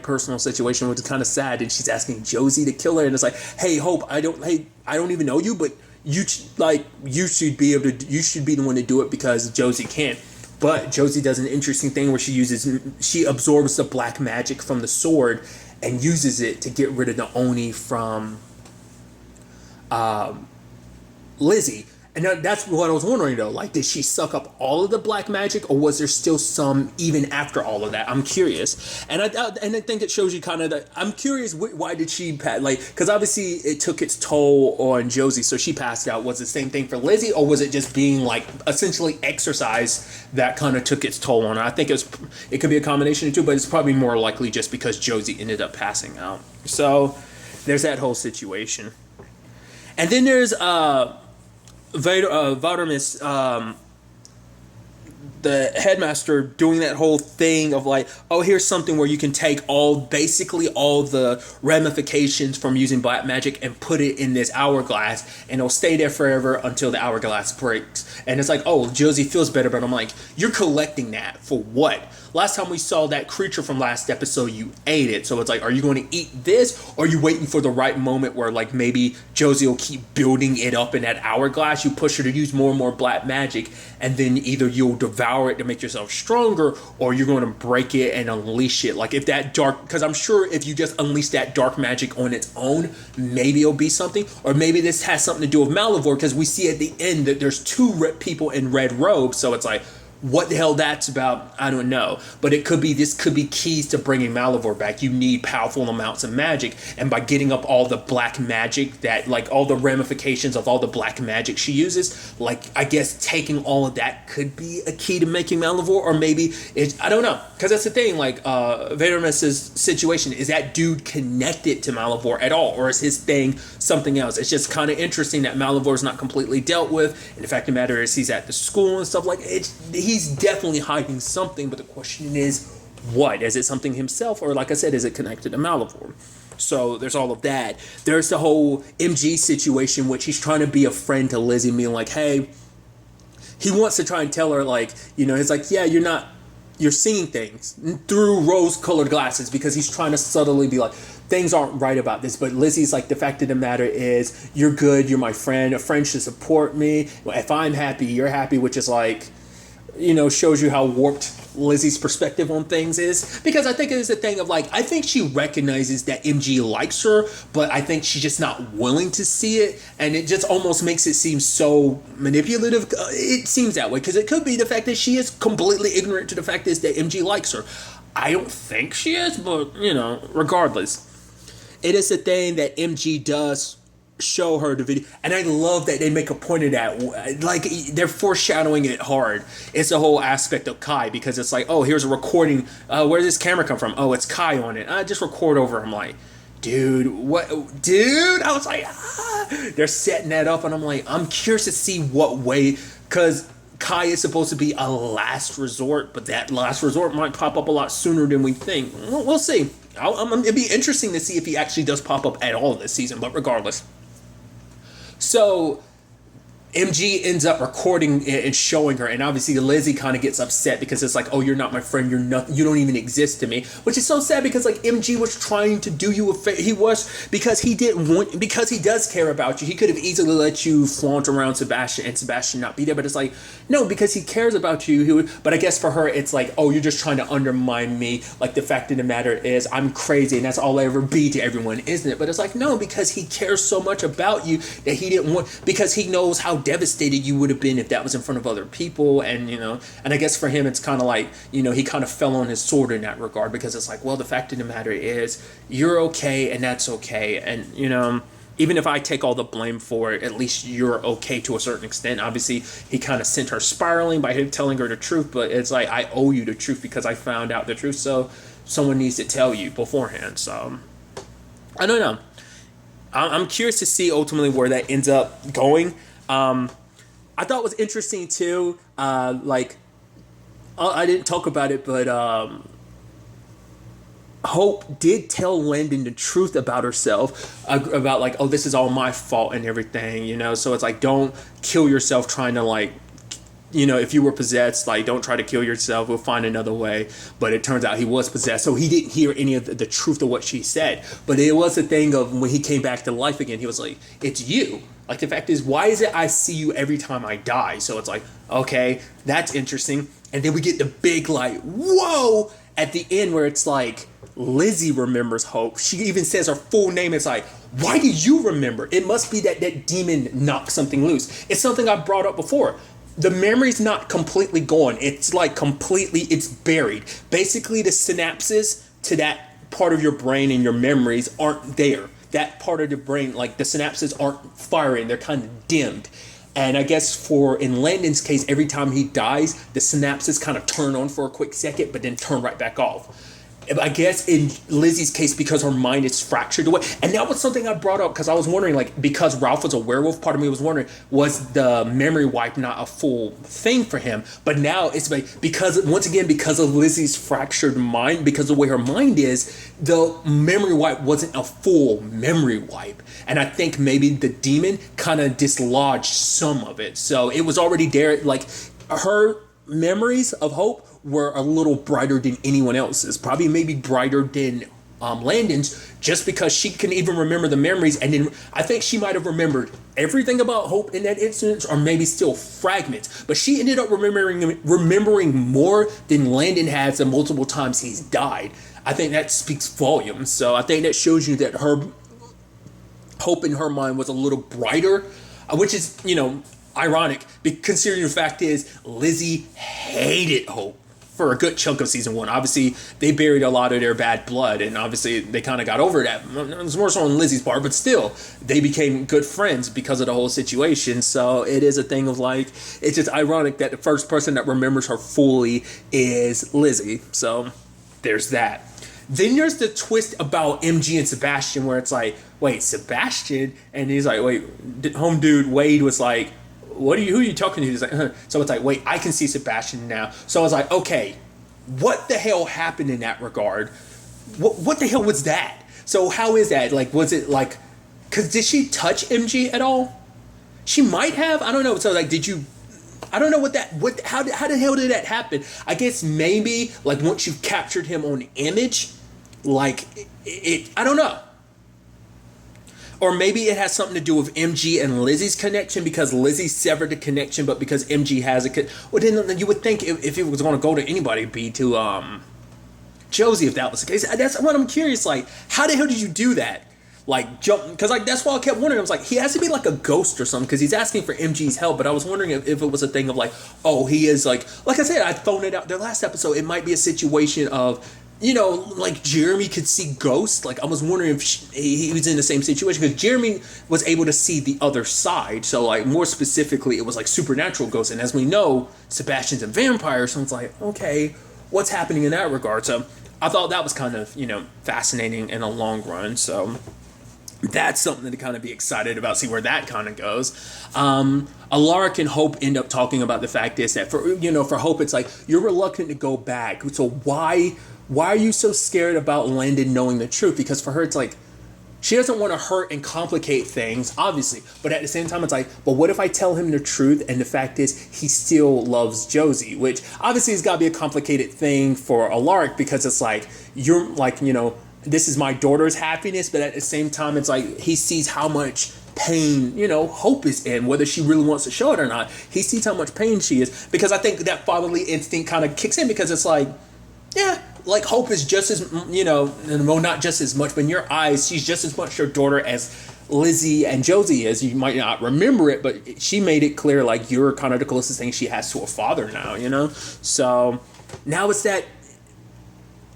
Speaker 1: personal situation, which is kind of sad. And she's asking Josie to kill her. And it's like, hey, Hope, I don't even know you, but you should be the one to do it because Josie can't. But Josie does an interesting thing where she absorbs the black magic from the sword and uses it to get rid of the Oni from Lizzie. And that's what I was wondering, though. Like, did she suck up all of the black magic, or was there still some even after all of that? I'm curious. And I think it shows you kind of that. I'm curious, why did she, because obviously it took its toll on Josie, so she passed out. Was it the same thing for Lizzie, or was it just being, like, essentially exercise that kind of took its toll on her? I think it could be a combination of two, but it's probably more likely just because Josie ended up passing out. So there's that whole situation. And then there's, Vardamis, the headmaster, doing that whole thing of like, oh, here's something where you can take basically all the ramifications from using black magic and put it in this hourglass, and it'll stay there forever until the hourglass breaks. And it's like, oh, Josie feels better, but I'm like, you're collecting that for what? Last time we saw that creature from last episode, you ate it. So it's like, are you going to eat this, or are you waiting for the right moment where like maybe Josie will keep building it up in that hourglass? You push her to use more and more black magic, and then either you'll devour it to make yourself stronger, or you're going to break it and unleash it. Like if that because I'm sure if you just unleash that dark magic on its own, maybe it'll be something. Or maybe this has something to do with Malivore, because we see at the end that there's two people in red robes. So it's like, What the hell that's about, I don't know. But this could be keys to bringing Malivore back. You need powerful amounts of magic, and by getting up all the black magic that, like, all the ramifications of all the black magic she uses, like, I guess taking all of that could be a key to making Malivore, or maybe I don't know, because that's the thing. Like, Vadermus's situation, is that dude connected to Malivore at all, or is his thing something else? It's just kind of interesting that Malivore is not completely dealt with, and the fact of the matter is he's at the school and stuff like it. He's definitely hiding something, but the question is, what? Is it something himself, or, like I said, is it connected to Malivore? So there's all of that. There's the whole MG situation, which he's trying to be a friend to Lizzie, being like, hey, he wants to try and tell her, like, you know, he's like, yeah, you're seeing things through rose-colored glasses, because he's trying to subtly be like, things aren't right about this. But Lizzie's like, the fact of the matter is, you're good, you're my friend, a friend should support me. If I'm happy, you're happy, which is like, you know, shows you how warped Lizzie's perspective on things is. Because I think it is a thing of, like, I think she recognizes that MG likes her, but I think she's just not willing to see it, and it just almost makes it seem so manipulative. It seems that way, because it could be the fact that she is completely ignorant to the fact is that MG likes her. I don't think she is, but, you know, regardless, it is a thing that MG does show her the video, and I love that they make a point of that. Like, they're foreshadowing it hard. It's the whole aspect of Kai, because it's like, oh, here's a recording. Where does this camera come from? Oh, it's Kai on it. I just record over. I'm like, dude, what? Dude, I was like, they're setting that up, and I'm like, I'm curious to see what way, because Kai is supposed to be a last resort, but that last resort might pop up a lot sooner than we think. We'll see. It'd be interesting to see if he actually does pop up at all this season, but regardless. So MG ends up recording it and showing her, and obviously Lizzie kind of gets upset, because it's like, oh, you're not my friend, you're nothing, you don't even exist to me, which is so sad, because, like, MG was trying to do you a favor. He was, because he does care about you. He could have easily let you flaunt around Sebastian and Sebastian not be there, but it's like, no, because he cares about you, he would. But I guess for her, it's like, oh, you're just trying to undermine me. Like, the fact of the matter is, I'm crazy, and that's all I ever be to everyone, isn't it? But it's like, no, because he cares so much about you that he didn't want, because he knows how devastated you would have been if that was in front of other people. And, you know, and I guess for him, it's kind of like, you know, he kind of fell on his sword in that regard, because it's like, well, the fact of the matter is, you're okay, and that's okay. And, you know, even if I take all the blame for it, at least you're okay to a certain extent. Obviously, he kind of sent her spiraling by him telling her the truth, but it's like, I owe you the truth because I found out the truth, so someone needs to tell you beforehand. So I don't know. I'm curious to see ultimately where that ends up going. I thought it was interesting too, like, I didn't talk about it, but Hope did tell Landon the truth about herself, about, like, oh, this is all my fault and everything, you know, so it's like, don't kill yourself trying to, like, you know, if you were possessed, like, don't try to kill yourself, we'll find another way. But it turns out he was possessed, so he didn't hear any of the truth of what she said. But it was a thing of, when he came back to life again, he was like, it's you. Like, the fact is, why is it I see you every time I die? So it's like, okay, that's interesting. And then we get the big, like, whoa, at the end, where it's like, Lizzie remembers Hope. She even says her full name. It's like, why do you remember? It must be that that demon knocked something loose. It's something I brought up before. The memory's not completely gone. It's like completely, it's buried. Basically, the synapses to that part of your brain and your memories aren't there. That part of the brain, like, the synapses aren't firing. They're kind of dimmed. And I guess in Landon's case, every time he dies, the synapses kind of turn on for a quick second, but then turn right back off. I guess in Lizzie's case, because her mind is fractured away. And that was something I brought up, because I was wondering, like, because Ralph was a werewolf, part of me was wondering, was the memory wipe not a full thing for him? But now it's like, because, once again, because of Lizzie's fractured mind, because of the way her mind is, the memory wipe wasn't a full memory wipe. And I think maybe the demon kind of dislodged some of it. So it was already there, like, her memories of Hope were a little brighter than anyone else's, probably maybe brighter than Landon's, just because she can even remember the memories. And then I think she might have remembered everything about Hope in that instance, or maybe still fragments, but she ended up remembering more than Landon has the multiple times he's died. I think that speaks volumes. So I think that shows you that her Hope in her mind was a little brighter, which is, you know, ironic, considering the fact is Lizzie hated Hope for a good chunk of season 1. Obviously, they buried a lot of their bad blood, and obviously they kind of got over that. It was more so on Lizzie's part, but still, they became good friends because of the whole situation. So it is a thing of like, it's just ironic that the first person that remembers her fully is Lizzie. So there's that. Then there's the twist about MG and Sebastian, where it's like, wait, Sebastian? And he's like, wait, home dude Wade was like, who are you talking to? He's like, huh. So it's like, wait, I can see Sebastian now. So I was like, okay, what the hell happened in that regard? What the hell was that? So how is that? Like, was it like, because did she touch MG at all? She might have. I don't know. So like, I don't know how the hell did that happen? I guess maybe like once you've captured him on image, like I don't know. Or maybe it has something to do with MG and Lizzie's connection, because Lizzie severed the connection, but because MG has a well, then you would think if it was going to go to anybody, it'd be to Josie, if that was the case. That's what I'm curious. Like, how the hell did you do that? Like, jump, because like that's why I kept wondering. I was like, he has to be like a ghost or something, because he's asking for MG's help. But I was wondering if it was a thing of like, oh, he is like I said, I thrown it out the last episode. It might be a situation of, you know, like Jeremy could see ghosts. Like I was wondering if he was in the same situation, because Jeremy was able to see the other side. So like more specifically, it was like supernatural ghosts. And as we know, Sebastian's a vampire. So it's like, okay, what's happening in that regard? So I thought that was kind of, you know, fascinating in the long run. So that's something to kind of be excited about, see where that kind of goes. Alaric and Hope end up talking about the fact is that for Hope, it's like, you're reluctant to go back. So why are you so scared about Landon knowing the truth? Because for her, it's like, she doesn't want to hurt and complicate things, obviously. But at the same time, it's like, but what if I tell him the truth? And the fact is, he still loves Josie, which obviously has got to be a complicated thing for Alaric, because it's like, you're like, you know, this is my daughter's happiness. But at the same time, it's like, he sees how much pain, you know, Hope is in, whether she really wants to show it or not. He sees how much pain she is, because I think that fatherly instinct kind of kicks in, because it's like, yeah, like Hope is just as, you know, well, not just as much, but in your eyes, she's just as much your daughter as Lizzie and Josie is. You might not remember it, but she made it clear, like, you're kind of the closest thing she has to a father now, you know? So now it's that,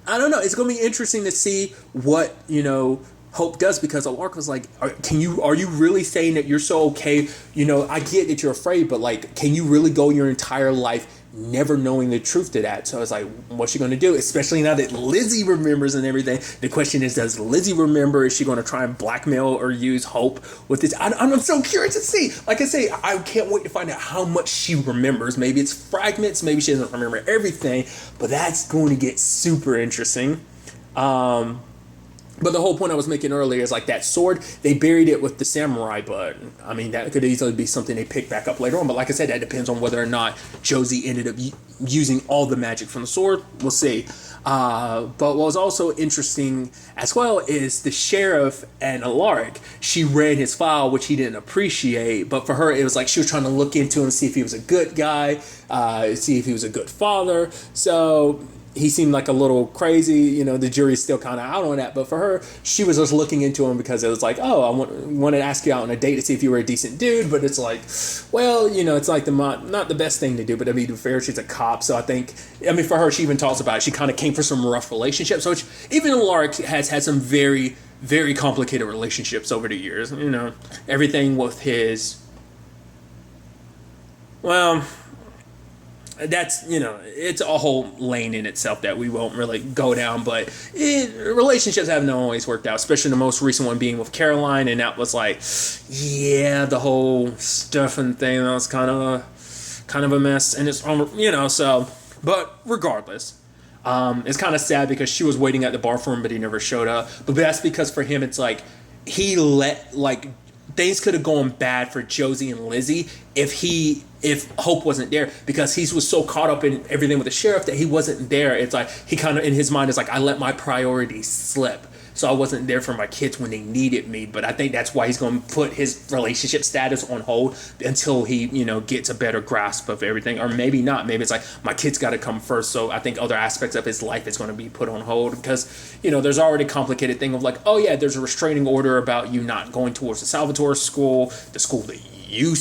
Speaker 1: I don't know, it's going to be interesting to see what, you know, Hope does, because Alaric was like, are you really saying that you're so okay? You know, I get that you're afraid, but like, can you really go your entire life never knowing the truth to that? So it's like, what's she going to do? Especially now that Lizzie remembers and everything. The question is, does Lizzie remember? Is she going to try and blackmail or use Hope with this? I'm so curious to see. Like I say, I can't wait to find out how much she remembers. Maybe it's fragments. Maybe she doesn't remember everything. But that's going to get super interesting. But the whole point I was making earlier is like that sword, they buried it with the samurai, but I mean, that could easily be something they pick back up later on. But like I said, that depends on whether or not Josie ended up using all the magic from the sword. We'll see. But what was also interesting as well is the sheriff and Alaric. She read his file, which he didn't appreciate. But for her, it was like she was trying to look into him, see if he was a good guy, see if he was a good father. So he seemed like a little crazy, you know, the jury's still kind of out on that. But for her, she was just looking into him because it was like, oh, I want to ask you out on a date to see if you were a decent dude. But it's like, well, you know, it's like not the best thing to do. But I mean, to be fair, she's a cop. So I think, I mean, for her, she even talks about it. She kind of came from some rough relationships. So even Alaric has had some very, very complicated relationships over the years. You know, everything with his, well, that's, you know, it's a whole lane in itself that we won't really go down, but relationships haven't always worked out, especially the most recent one being with Caroline, and that was like, yeah, the whole stuff and thing, that was kind of a mess, and it's, you know, so, but regardless, it's kind of sad because she was waiting at the bar for him, but he never showed up. But that's because for him, it's like, things could have gone bad for Josie and Lizzie if Hope wasn't there, because he was so caught up in everything with the sheriff that he wasn't there. It's like he kind of in his mind is like, I let my priorities slip, so I wasn't there for my kids when they needed me. But I think that's why he's going to put his relationship status on hold until he, you know, gets a better grasp of everything. Or maybe not. Maybe it's like, my kids got to come first. So I think other aspects of his life is going to be put on hold because, you know, there's already a complicated thing of like, oh yeah, there's a restraining order about you not going towards the Salvatore school, the school that you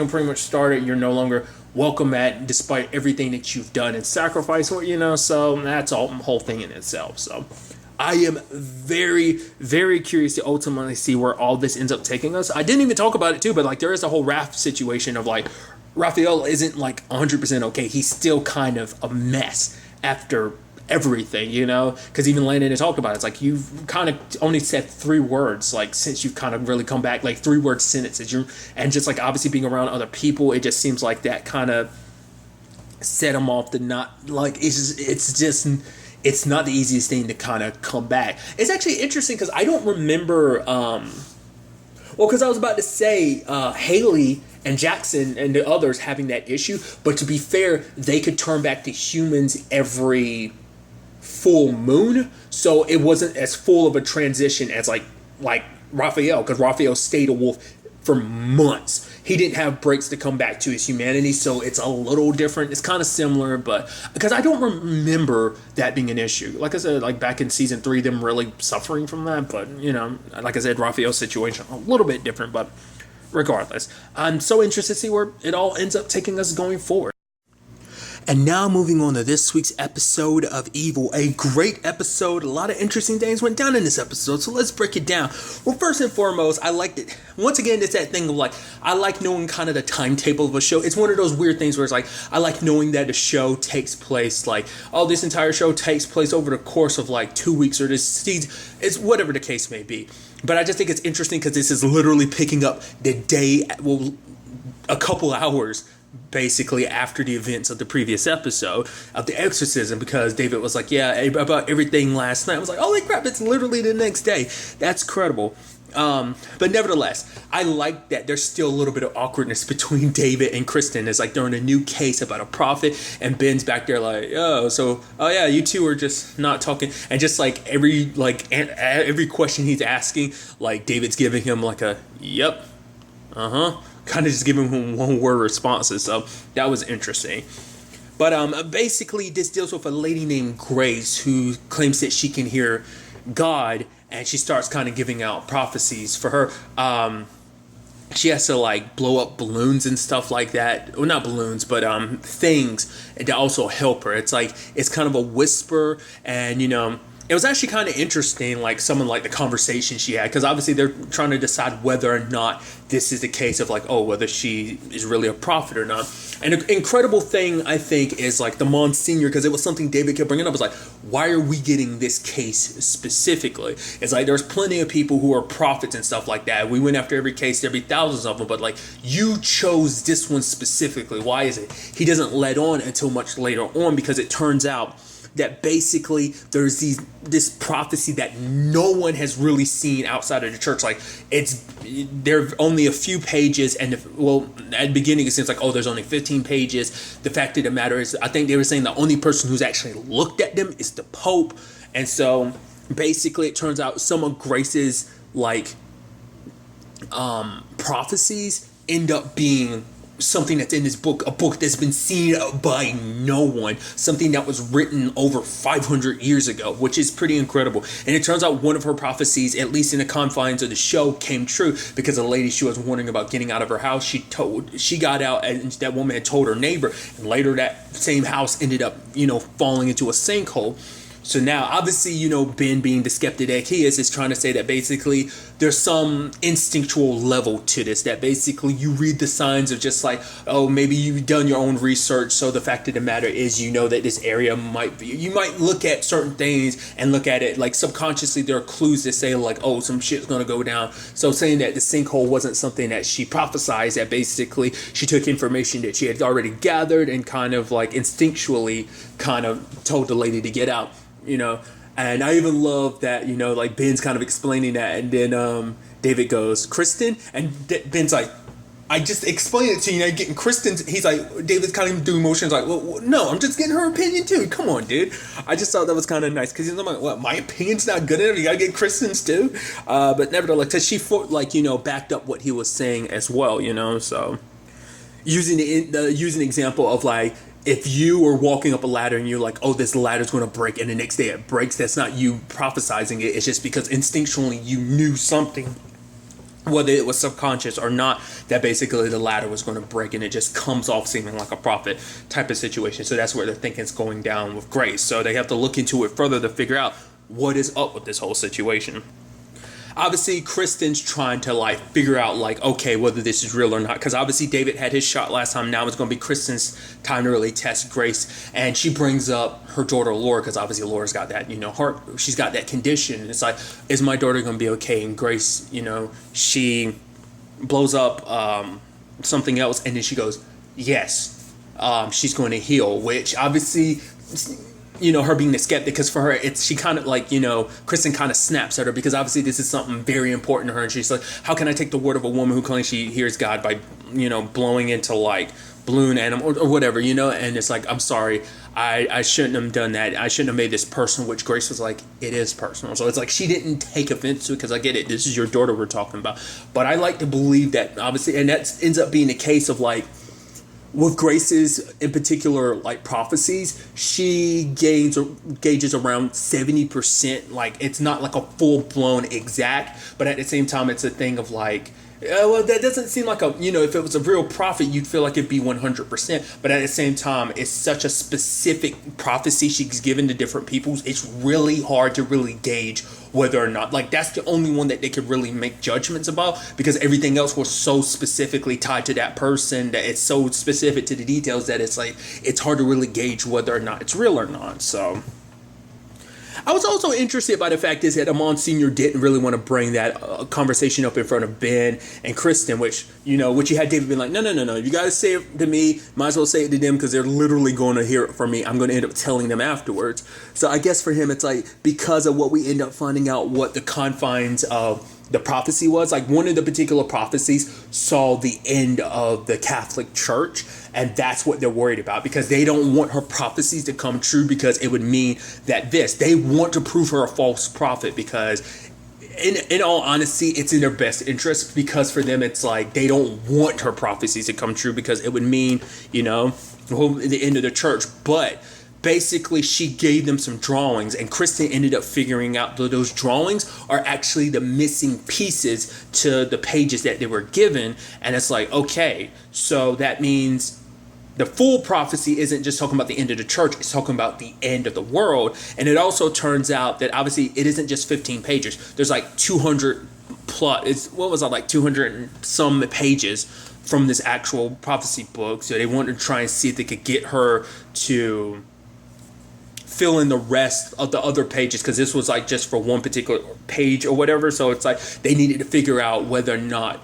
Speaker 1: pretty much started, you're no longer welcome at, despite everything that you've done and sacrificed, so that's all whole thing in itself. So I am very, very curious to ultimately see where all this ends up taking us. I didn't even talk about it too, but like there is a whole Raph situation of like Raphael isn't like 100% okay. He's still kind of a mess after everything, because even Landon had talked about it. It's like you've kind of only said 3 words like since you've kind of really come back, like 3-word sentences. And just like obviously being around other people, it just seems like that kind of set him off to not like it's not the easiest thing to kind of come back. It's actually interesting because I don't remember. Because I was about to say Haley and Jackson and the others having that issue, but to be fair, they could turn back to humans every full moon, so it wasn't as full of a transition as like Raphael, because Raphael stayed a wolf for months. He didn't have breaks to come back to his humanity, so it's a little different. It's kind of similar, but because I don't remember that being an issue. Like I said, like back in season 3, them really suffering from that, but like I said, Raphael's situation a little bit different, but regardless, I'm so interested to see where it all ends up taking us going forward. And now moving on to this week's episode of Evil. A great episode. A lot of interesting things went down in this episode, so let's break it down. Well, first and foremost, I liked it. Once again, it's that thing of like, I like knowing kind of the timetable of a show. It's one of those weird things where it's like, I like knowing that a show takes place like, oh, this entire show takes place over the course of like 2 weeks or this season. It's whatever the case may be. But I just think it's interesting because this is literally picking up the day, well, a couple hours basically after the events of the previous episode of The Exorcism, because David was like, yeah, about everything last night. I was like, holy crap, it's literally the next day. That's credible. But nevertheless, I like that there's still a little bit of awkwardness between David and Kristen. It's like they're in a new case about a prophet, and Ben's back there like, oh yeah, you two are just not talking. And just like every question he's asking, like David's giving him like a yep, kind of just giving him one-word responses. So that was interesting. But basically, this deals with a lady named Grace who claims that she can hear God, and she starts kind of giving out prophecies for her. She has to like blow up balloons and stuff like that. Well, not balloons, but things to also help her. It's like it's kind of a whisper, and it was actually kind of interesting, like some of like the conversation she had, because obviously they're trying to decide whether or not this is the case of like, whether she is really a prophet or not. And an incredible thing, I think, is like the Monsignor, because it was something David kept bringing up, was like, why are we getting this case specifically? It's like there's plenty of people who are prophets and stuff like that. We went after every case, there'd be thousands of them, but like you chose this one specifically. Why is it? He doesn't let on until much later on, because it turns out that basically there's this prophecy that no one has really seen outside of the church. Like there are only a few pages, and at the beginning it seems like, there's only 15 pages. The fact of the matter is, I think they were saying the only person who's actually looked at them is the Pope. And so basically it turns out some of Grace's like prophecies end up being something that's in this book, a book that's been seen by no one, something that was written over 500 years ago, which is pretty incredible. And it turns out one of her prophecies, at least in the confines of the show, came true, because a lady she was warning about getting out of her house, she got out, and that woman had told her neighbor, and later that same house ended up falling into a sinkhole. So now, obviously, Ben, being the skeptic that he is trying to say that basically there's some instinctual level to this, that basically you read the signs of just like, maybe you've done your own research. So the fact of the matter is, that this area might be, you might look at certain things and look at it like subconsciously there are clues that say like, some shit's going to go down. So saying that the sinkhole wasn't something that she prophesized, that basically she took information that she had already gathered and kind of like instinctually kind of told the lady to get out. And I even love that, like Ben's kind of explaining that, and then David goes, Kristen, and Ben's like, I just explained it to you, getting Kristen's, he's like, David's kind of doing motions like, well, no, I'm just getting her opinion too, come on, dude. I just thought that was kind of nice, because he's like, what, my opinion's not good enough, you gotta get Kristen's too? But nevertheless, because she, backed up what he was saying as well, so using the example of like, if you were walking up a ladder and you're like, this ladder's going to break, and the next day it breaks, that's not you prophesizing it. It's just because instinctually you knew something whether it was subconscious or not, that basically the ladder was going to break, and it just comes off seeming like a prophet type of situation. So that's where they're thinking it's going down with Grace. So they have to look into it further to figure out what is up with this whole situation. Obviously, Kristen's trying to like figure out like, okay, whether this is real or not, because obviously David had his shot last time. Now it's going to be Kristen's time to really test Grace, and she brings up her daughter Laura, because obviously Laura's got that, heart, she's got that condition. And it's like, is my daughter going to be okay? And Grace, she blows up something else, and then she goes, yes, she's going to heal, which obviously, her being the skeptic, because for her, she kind of like, Kristen kind of snaps at her, because obviously this is something very important to her. And she's like, how can I take the word of a woman who claims she hears God by, blowing into like balloon animal or whatever, and it's like, I'm sorry, I shouldn't have done that. I shouldn't have made this personal, which Grace was like, it is personal. So it's like, she didn't take offense to it, because I get it. This is your daughter we're talking about. But I like to believe that obviously, and that ends up being the case of like, with Grace's, in particular, like prophecies, she gauges around 70%. Like, it's not like a full-blown exact, but at the same time, it's a thing of like, well, that doesn't seem like if it was a real prophet, you'd feel like it'd be 100%. But at the same time, it's such a specific prophecy she's given to different people. It's really hard to really gauge whether or not, like, that's the only one that they could really make judgments about, because everything else was so specifically tied to that person, that it's so specific to the details that it's like, it's hard to really gauge whether or not it's real or not. So I was also interested by the fact is that Monsignor didn't really want to bring that conversation up in front of Ben and Kristen, which you had David being like, no, you got to say it to me, might as well say it to them, because they're literally going to hear it from me. I'm going to end up telling them afterwards. So I guess for him, it's like, because of what we end up finding out what the confines of the prophecy was, like one of the particular prophecies saw the end of the Catholic Church, and that's what they're worried about, because they don't want her prophecies to come true, because it would mean that they want to prove her a false prophet, because in all honesty, it's in their best interest, because for them, it's like, they don't want her prophecies to come true, because it would mean, the end of the church. But basically, she gave them some drawings, and Kristen ended up figuring out that those drawings are actually the missing pieces to the pages that they were given. And it's like, okay, so that means the full prophecy isn't just talking about the end of the church, it's talking about the end of the world. And it also turns out that obviously it isn't just 15 pages. There's like 200 plus, 200 and some pages from this actual prophecy book. So they wanted to try and see if they could get her to fill in the rest of the other pages, because this was like just for one particular page or whatever. So it's like they needed to figure out whether or not,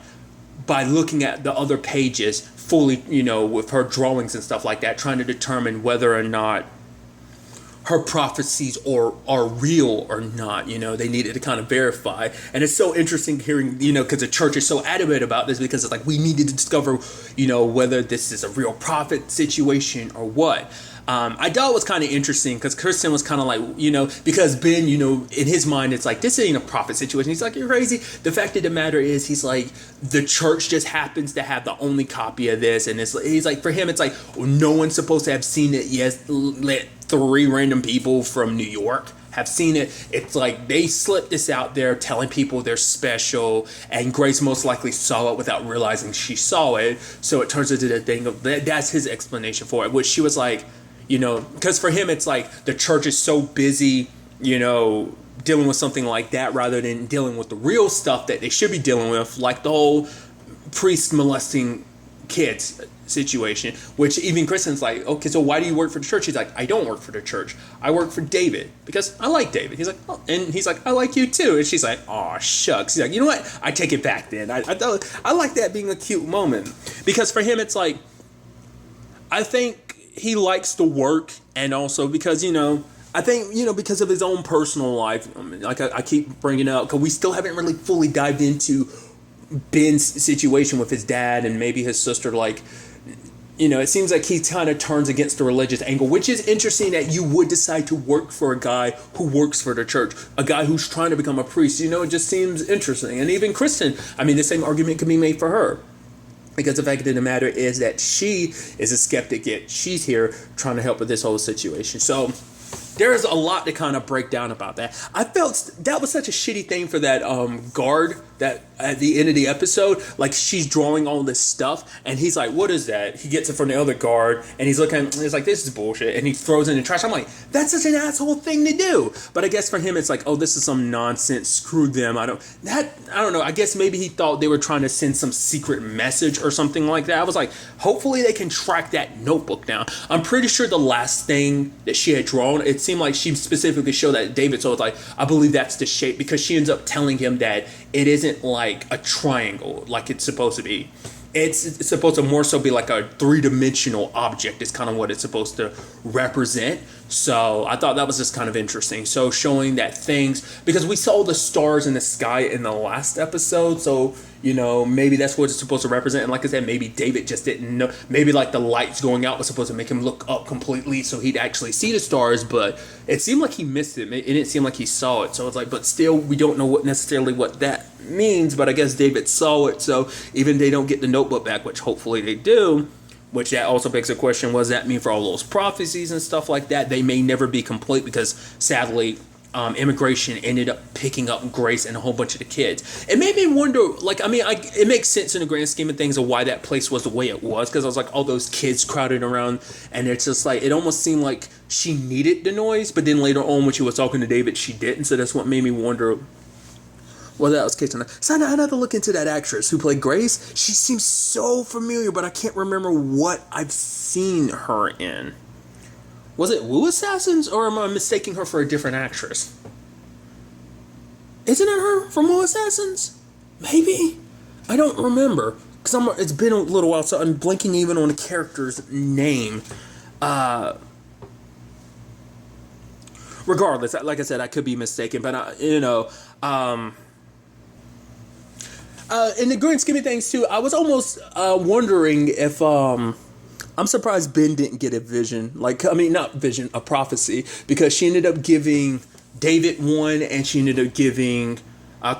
Speaker 1: by looking at the other pages fully, with her drawings and stuff like that, trying to determine whether or not her prophecies are real or not. They needed to kind of verify. And it's so interesting hearing, because the church is so adamant about this, because it's like, we need to discover, whether this is a real prophet situation or what. I thought it was kind of interesting, because Kristen was kind of like, because Ben, in his mind, it's like, this ain't a prophet situation. He's like, you're crazy. The fact of the matter is, he's like, the church just happens to have the only copy of this. And he's like, for him, it's like, no one's supposed to have seen it. Yes, let 3 random people from New York have seen it. It's like they slipped this out there telling people they're special, and Grace most likely saw it without realizing she saw it. So it turns into the thing of that's his explanation for it, which she was like, because for him, it's like the church is so busy, dealing with something like that, rather than dealing with the real stuff that they should be dealing with, like the whole priest molesting kids situation, which even Kristen's like, okay, so why do you work for the church? He's like, I don't work for the church. I work for David because I like David. He's like, oh, and he's like, I like you too. And she's like, oh, shucks. He's like, you know what? I take it back then. I like that being a cute moment, because for him, it's like, I think he likes to work, and also because, I think, because of his own personal life, like I keep bringing up, because we still haven't really fully dived into Ben's situation with his dad and maybe his sister. Like, it seems like he kind of turns against the religious angle, which is interesting that you would decide to work for a guy who works for the church, a guy who's trying to become a priest. It just seems interesting. And even Kristen, the same argument can be made for her. Because the fact of the matter is that she is a skeptic, yet she's here trying to help with this whole situation. So there's a lot to kind of break down about that. I felt that was such a shitty thing for that guard that at the end of the episode, like she's drawing all this stuff and he's like, what is that? He gets it from the other guard and he's looking, he's like, this is bullshit, and he throws it in the trash. I'm like, that's such an asshole thing to do. But I guess for him it's like, oh, this is some nonsense, screw them. I don't know. I guess maybe he thought they were trying to send some secret message or something like that. I was like, hopefully they can track that notebook down. I'm pretty sure the last thing that she had drawn, it seemed like she specifically showed that David, so it's like, I believe that's the shape, because she ends up telling him that it isn't like a triangle like it's supposed to be. It's supposed to more so be like a three-dimensional object is kind of what it's supposed to represent. So I thought that was just kind of interesting. So showing that things, because we saw the stars in the sky in the last episode, so maybe that's what it's supposed to represent. And like I said, maybe David just didn't know. Maybe like the lights going out was supposed to make him look up completely so he'd actually see the stars, but it seemed like he missed it. It didn't seem like he saw it. So it's like, but still, we don't know what that means, but I guess David saw it. So even they don't get the notebook back, which hopefully they do, which that also begs the question, what does that mean for all those prophecies and stuff like that? They may never be complete because sadly, immigration ended up picking up Grace and a whole bunch of the kids. It made me wonder, it makes sense in the grand scheme of things of why that place was the way it was, because I was like, all those kids crowded around, and it's just like, it almost seemed like she needed the noise, but then later on when she was talking to David, she didn't, so that's what made me wonder whether that was the case. So I had to look into that actress who played Grace. She seems so familiar, but I can't remember what I've seen her in. Was it Wu Assassins, or am I mistaking her for a different actress? Isn't it her from Wu Assassins? Maybe? I don't remember. Because it's been a little while, so I'm blanking even on the character's name. Regardless, like I said, I could be mistaken, but, in the grand scheme of things, too, I was almost wondering if... I'm surprised Ben didn't get a vision. A prophecy. Because she ended up giving David one, and she ended up giving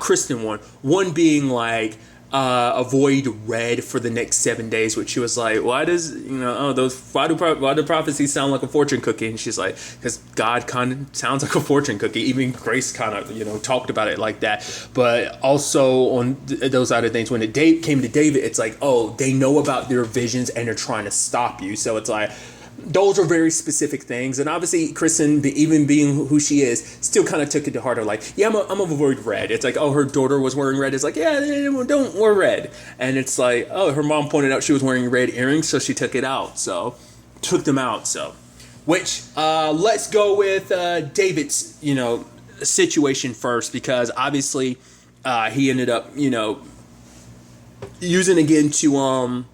Speaker 1: Kristen one. One being like, avoid red for the next 7 days, which she was like, why does, why do prophecies sound like a fortune cookie? And she's like, because God kind of sounds like a fortune cookie. Even Grace kind of, talked about it like that. But also on those other things, when it came to David, it's like, oh, they know about their visions and they're trying to stop you. So it's like, those are very specific things. And obviously, Kristen, even being who she is, still kind of took it to heart. Like, yeah, I'm gonna avoid red. It's like, oh, her daughter was wearing red. It's like, yeah, don't wear red. And it's like, oh, her mom pointed out she was wearing red earrings, so she took them out. So, which, let's go with David's, situation first, because obviously, he ended up, using again to,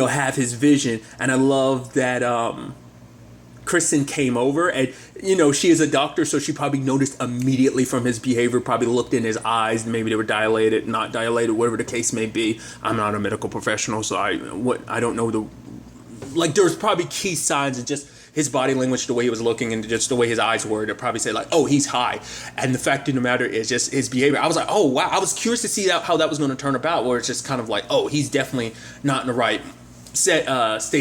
Speaker 1: have his vision. And I love that Kristen came over, and she is a doctor, so she probably noticed immediately from his behavior, probably looked in his eyes, maybe they were dilated, not dilated, whatever the case may be. I'm not a medical professional, so I don't know there's probably key signs of just his body language, the way he was looking, and just the way his eyes were, to probably say like, oh, he's high. And the fact of the matter is just his behavior. I was like, oh wow, I was curious to see how that was going to turn about, where it's just kind of like, oh, he's definitely not in the right state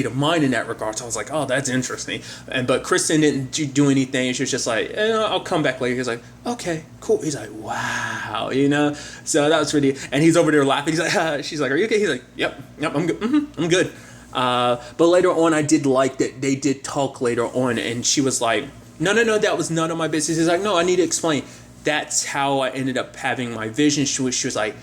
Speaker 1: of mind in that regard. So I was like, oh, that's interesting. But Kristen didn't do anything. She was just like, I'll come back later. He's like, okay, cool. He's like, wow, So that was really, and he's over there laughing. He's like, she's like, are you okay? He's like, yep, I'm good. I'm good. But later on, I did like that they did talk later on, and she was like, no, that was none of my business. He's like, no, I need to explain. That's how I ended up having my vision. She was like,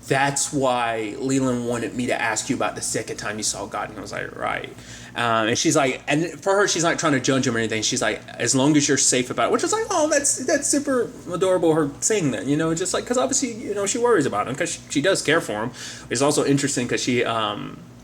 Speaker 1: that's why Leland wanted me to ask you about the second time you saw God. And I was like, right. And she's like, and for her, she's not trying to judge him or anything. She's like, as long as you're safe about it, which is like, oh, that's super adorable, her saying that, just like, because obviously, she worries about him, because she does care for him. It's also interesting because she,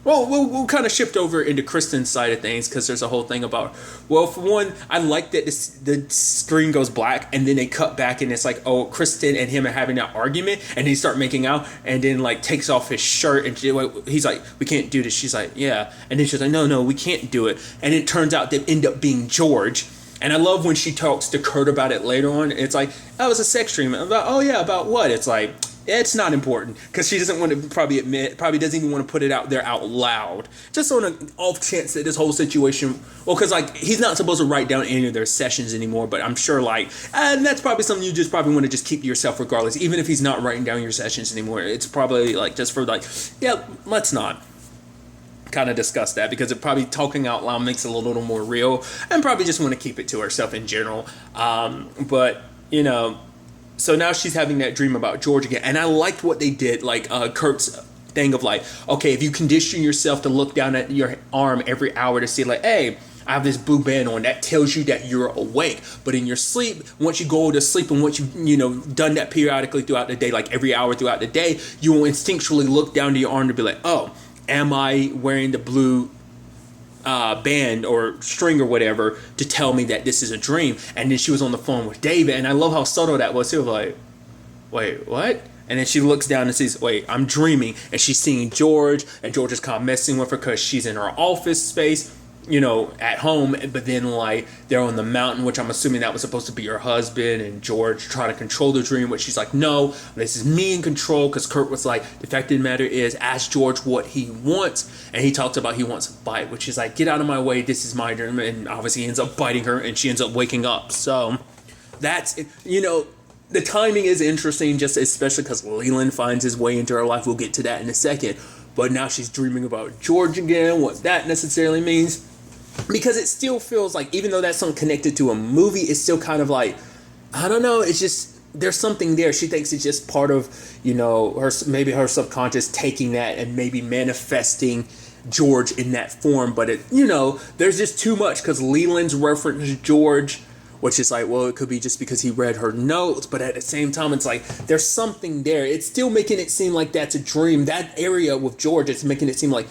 Speaker 1: we'll kind of shift over into Kristen's side of things, because there's a whole thing about, well, for one, I like that the screen goes black and then they cut back and it's like, oh, Kristen and him are having that argument, and they start making out, and then like takes off his shirt, and he's like, we can't do this. She's like, yeah. And then she's like, no, we can't do it. And it turns out they end up being George. And I love when she talks to Kurt about it later on. It's like, that was a sex dream. About what? It's like, It's not important because she doesn't want to probably doesn't even want to put it out there out loud. Just on an off chance that this whole situation, well, because like he's not supposed to write down any of their sessions anymore, but I'm sure like, and that's probably something you just probably want to just keep to yourself regardless. Even if he's not writing down your sessions anymore, it's probably like just for like, yeah, let's not kind of discuss that because it probably talking out loud makes it a little more real and probably just want to keep it to herself in general. But you know. So now she's having that dream about George again. And I liked what they did, like Kurt's thing of like, okay, if you condition yourself to look down at your arm every hour to see like, hey, I have this blue band on, that tells you that you're awake. But in your sleep, once you go to sleep and once you've done that periodically throughout the day, like every hour throughout the day, you will instinctually look down to your arm to be like, oh, am I wearing the blue band or string or whatever to tell me that this is a dream? And then she was on the phone with David, and I love how subtle that was. She was like, wait, what? And then she looks down and sees, wait, I'm dreaming. And she's seeing George, and George is kind of messing with her because she's in her office space, at home. But then, like, they're on the mountain, which I'm assuming that was supposed to be her husband, and George trying to control the dream, but she's like, no, this is me in control, because Kurt was like, the fact of the matter is, ask George what he wants. And he talks about he wants a bite, which is like, get out of my way, this is my dream. And obviously he ends up biting her, and she ends up waking up. So that's, the timing is interesting, just especially because Leland finds his way into her life. We'll get to that in a second. But now she's dreaming about George again, what that necessarily means. Because it still feels like, even though that's something connected to a movie, it's still kind of like, I don't know, it's just, there's something there. She thinks it's just part of, maybe her subconscious taking that and maybe manifesting George in that form. But there's just too much, because Leland's reference George, which is like, well, it could be just because he read her notes, but at the same time, it's like, there's something there. It's still making it seem like that's a dream. That area with George, it's making it seem like,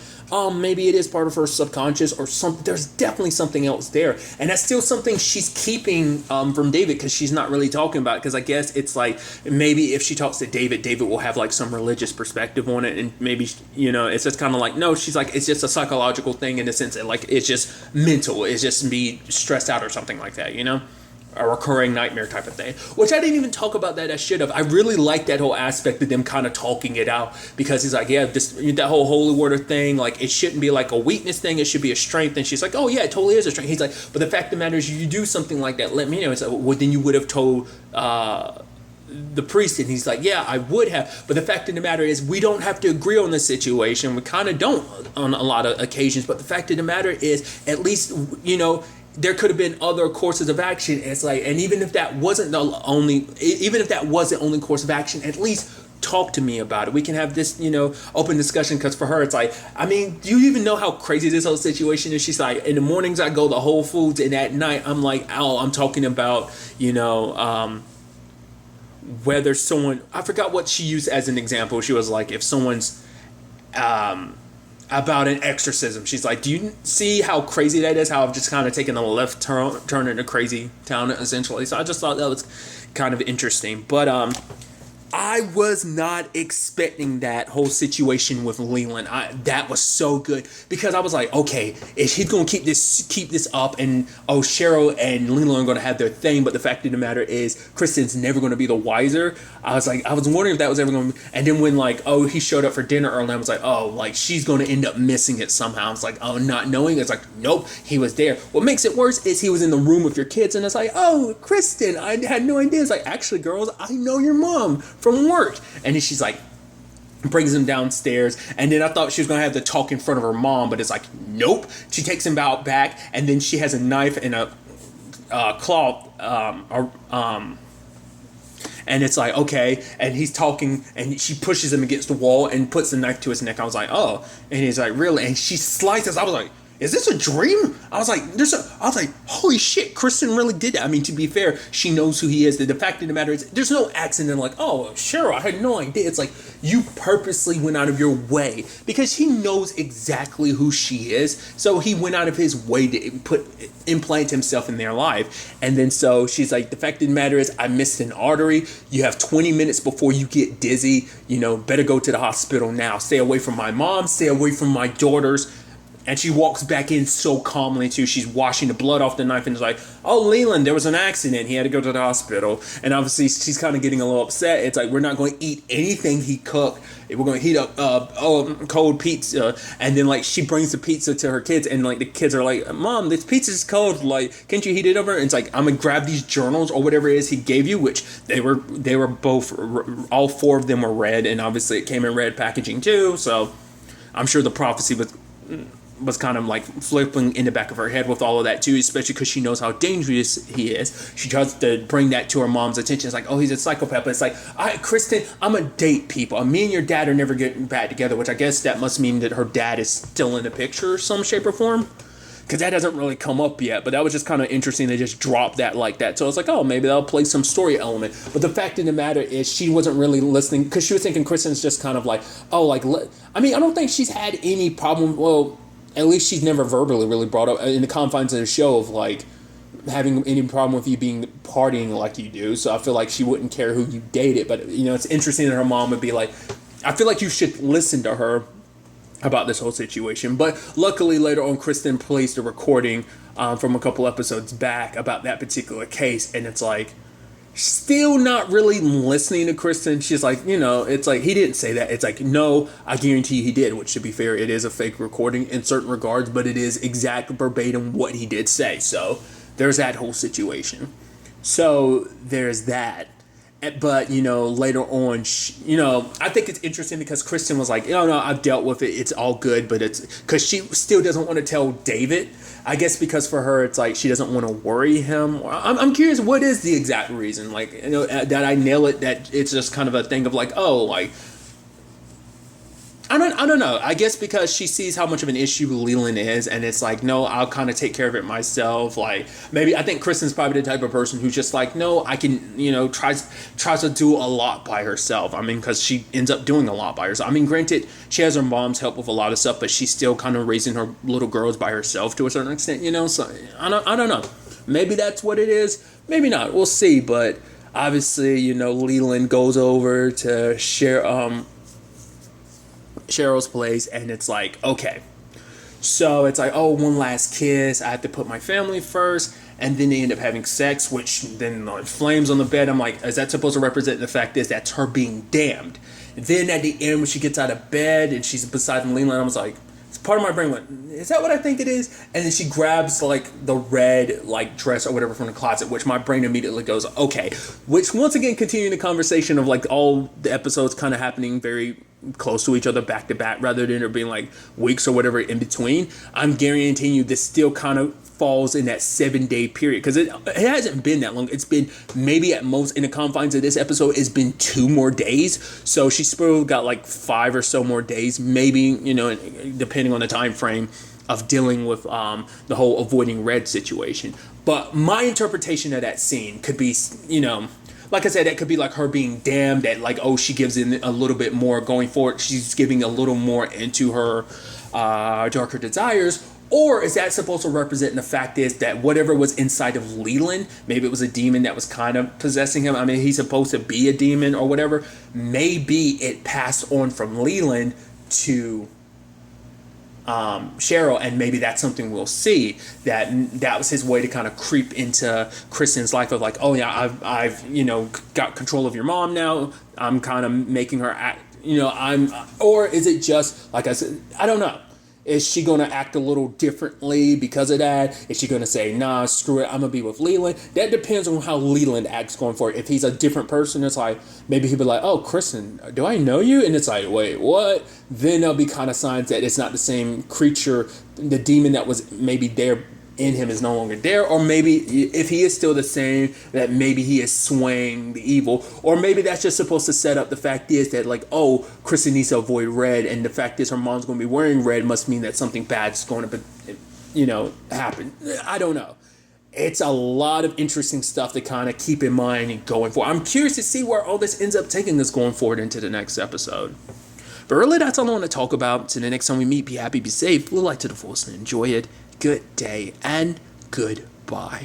Speaker 1: maybe it is part of her subconscious or something. There's definitely something else there. And that's still something she's keeping from David, because she's not really talking about it. Because I guess it's like, maybe if she talks to David, David will have like some religious perspective on it. And maybe, it's just kind of like, no, she's like, it's just a psychological thing in the sense that like, it's just mental. It's just me stressed out or something like that, a recurring nightmare type of thing, which I didn't even talk about that I should have. I really like that whole aspect of them kind of talking it out, because he's like, yeah, that whole holy water thing, like, it shouldn't be like a weakness thing, it should be a strength. And she's like, oh yeah, it totally is a strength. He's like, but the fact of the matter is, you do something like that, let me know. It's like, well, then you would have told the priest. And he's like, yeah, I would have, but the fact of the matter is, we don't have to agree on the situation. We kind of don't on a lot of occasions, but the fact of the matter is, at least, there could have been other courses of action. It's like, and even if that wasn't the only course of action, at least talk to me about it. We can have this, open discussion. Because for her, it's like, I mean, do you even know how crazy this whole situation is? She's like, in the mornings I go to Whole Foods, and at night I'm like, I'm talking about, whether someone, I forgot what she used as an example. She was like, if someone's, about an exorcism. She's like, do you see how crazy that is? How I've just kind of taken a left turn into crazy town, essentially. So I just thought that was kind of interesting. But I was not expecting that whole situation with Leland. That was so good, because I was like, okay, is he going to keep this up? And Cheryl and Leland are going to have their thing. But the fact of the matter is, Kristen's never going to be the wiser. I was wondering if that was ever going to. And then when he showed up for dinner early, I was like, she's going to end up missing it somehow. I was like, not knowing. It's like, nope, he was there. What makes it worse is he was in the room with your kids, and it's like, oh, Kristen, I had no idea. It's like, actually, girls, I know your mom from work. And then she's like, brings him downstairs, and then I thought she was gonna have to talk in front of her mom, but it's like, nope. She takes him out back, and then she has a knife and a cloth, and it's like, okay, and he's talking, and she pushes him against the wall and puts the knife to his neck. I was like, oh, and he's like, really? And she slices. I was like, is this a dream? I was like, holy shit, Kristen really did that. I mean, to be fair, she knows who he is. The fact of the matter is, there's no accident like, oh, Cheryl, I had no idea. It's like, you purposely went out of your way, because he knows exactly who she is. So he went out of his way to implant himself in their life. And then so she's like, the fact of the matter is, I missed an artery. You have 20 minutes before you get dizzy. Better go to the hospital now. Stay away from my mom. Stay away from my daughters. And she walks back in so calmly, too. She's washing the blood off the knife and is like, oh, Leland, there was an accident. He had to go to the hospital. And obviously, she's kind of getting a little upset. It's like, we're not going to eat anything he cooked. We're going to heat up cold pizza. And then, like, she brings the pizza to her kids. And, like, the kids are like, Mom, this pizza's cold. Like, can't you heat it over? And it's like, I'm going to grab these journals or whatever it is he gave you, which they were both, all four of them were red. And obviously, it came in red packaging, too. So I'm sure the prophecy was kind of like flipping in the back of her head with all of that too, especially because she knows how dangerous he is. She tries to bring that to her mom's attention. It's like, oh, he's a psychopath. But it's like, Kristen, I'm a date people. Me and your dad are never getting back together, which I guess that must mean that her dad is still in the picture some shape or form. Because that hasn't really come up yet, but that was just kind of interesting. They just dropped that like that. So I was like, oh, maybe that'll play some story element. But the fact of the matter is she wasn't really listening because she was thinking Kristen's just kind of like, oh, like, I mean, I don't think she's had any problem. Well, at least she's never verbally really brought up in the confines of the show of like having any problem with you being partying like you do. So I feel like she wouldn't care who you dated. But, you know, it's interesting that her mom would be like, I feel like you should listen to her about this whole situation. But luckily later on, Kristen plays the recording from a couple episodes back about that particular case. And it's like, still not really listening to Kristen. She's like, you know, it's like, he didn't say that. It's like, no, I guarantee he did, which to be fair, it is a fake recording in certain regards, but it is exact verbatim what he did say. So there's that whole situation. So there's that. But, you know, later on, you know, I think it's interesting because Kristen was like, no, I've dealt with it. It's all good. But it's because she still doesn't want to tell David. I guess because for her, it's like she doesn't want to worry him. I'm curious, what is the exact reason? Like, you know, that I nail it, that it's just kind of a thing of like, oh, like, I don't know. I guess because she sees how much of an issue Leland is, and it's like, no, I'll kind of take care of it myself. Like, maybe I think Kristen's probably the type of person who's just like, no, I can, you know, tries to do a lot by herself. I mean, because she ends up doing a lot by herself. I mean, granted, she has her mom's help with a lot of stuff, but she's still kind of raising her little girls by herself to a certain extent, you know. So I don't know. Maybe that's what it is. Maybe not. We'll see. But obviously, you know, Leland goes over to Cheryl's place, and it's like, okay, so it's like, oh, one last kiss, I have to put my family first, and then they end up having sex, which then flames on the bed. I'm like, is that supposed to represent the fact is that's her being damned? And then at the end, when she gets out of bed and she's beside Leland, I was like, part of my brain went, is that what I think it is? And then she grabs like the red like dress or whatever from the closet, which my brain immediately goes, okay. Which once again, continuing the conversation of like all the episodes kind of happening very close to each other back to back rather than there being like weeks or whatever in between. I'm guaranteeing you this still kind of falls in that 7-day period because it hasn't been that long. It's been maybe at most in the confines of this episode it's been 2 more days. So she's still got like 5 or so more days, maybe, you know, depending on the time frame of dealing with the whole avoiding red situation. But my interpretation of that scene could be, you know, like I said, that could be like her being damned, that like, oh, she gives in a little bit more going forward. She's giving a little more into her darker desires. Or is that supposed to represent the fact is that whatever was inside of Leland, maybe it was a demon that was kind of possessing him. I mean, he's supposed to be a demon or whatever. Maybe it passed on from Leland to Cheryl, and maybe that's something we'll see, that was his way to kind of creep into Kristen's life of like, oh yeah, I've you know, got control of your mom now. I'm kind of making her act, you know, or is it just like I said, I don't know. Is she going to act a little differently because of that? Is she going to say, nah, screw it, I'm going to be with Leland? That depends on how Leland acts going forward. If he's a different person, it's like, maybe he'll be like, oh, Kristen, do I know you? And it's like, wait, what? Then there'll be kind of signs that it's not the same creature. The demon that was maybe there in him is no longer there. Or maybe if he is still the same, that maybe he is swaying the evil. Or maybe that's just supposed to set up the fact is that like, oh, Kristen needs to avoid red, and the fact is her mom's going to be wearing red must mean that something bad's going to, you know, happen. I don't know. It's a lot of interesting stuff to kind of keep in mind and going forward. I'm curious to see where all this ends up taking us going forward into the next episode. But really, that's all I want to talk about. Till the next time we meet, be happy, be safe, live life to the fullest, and enjoy it. Good day and goodbye.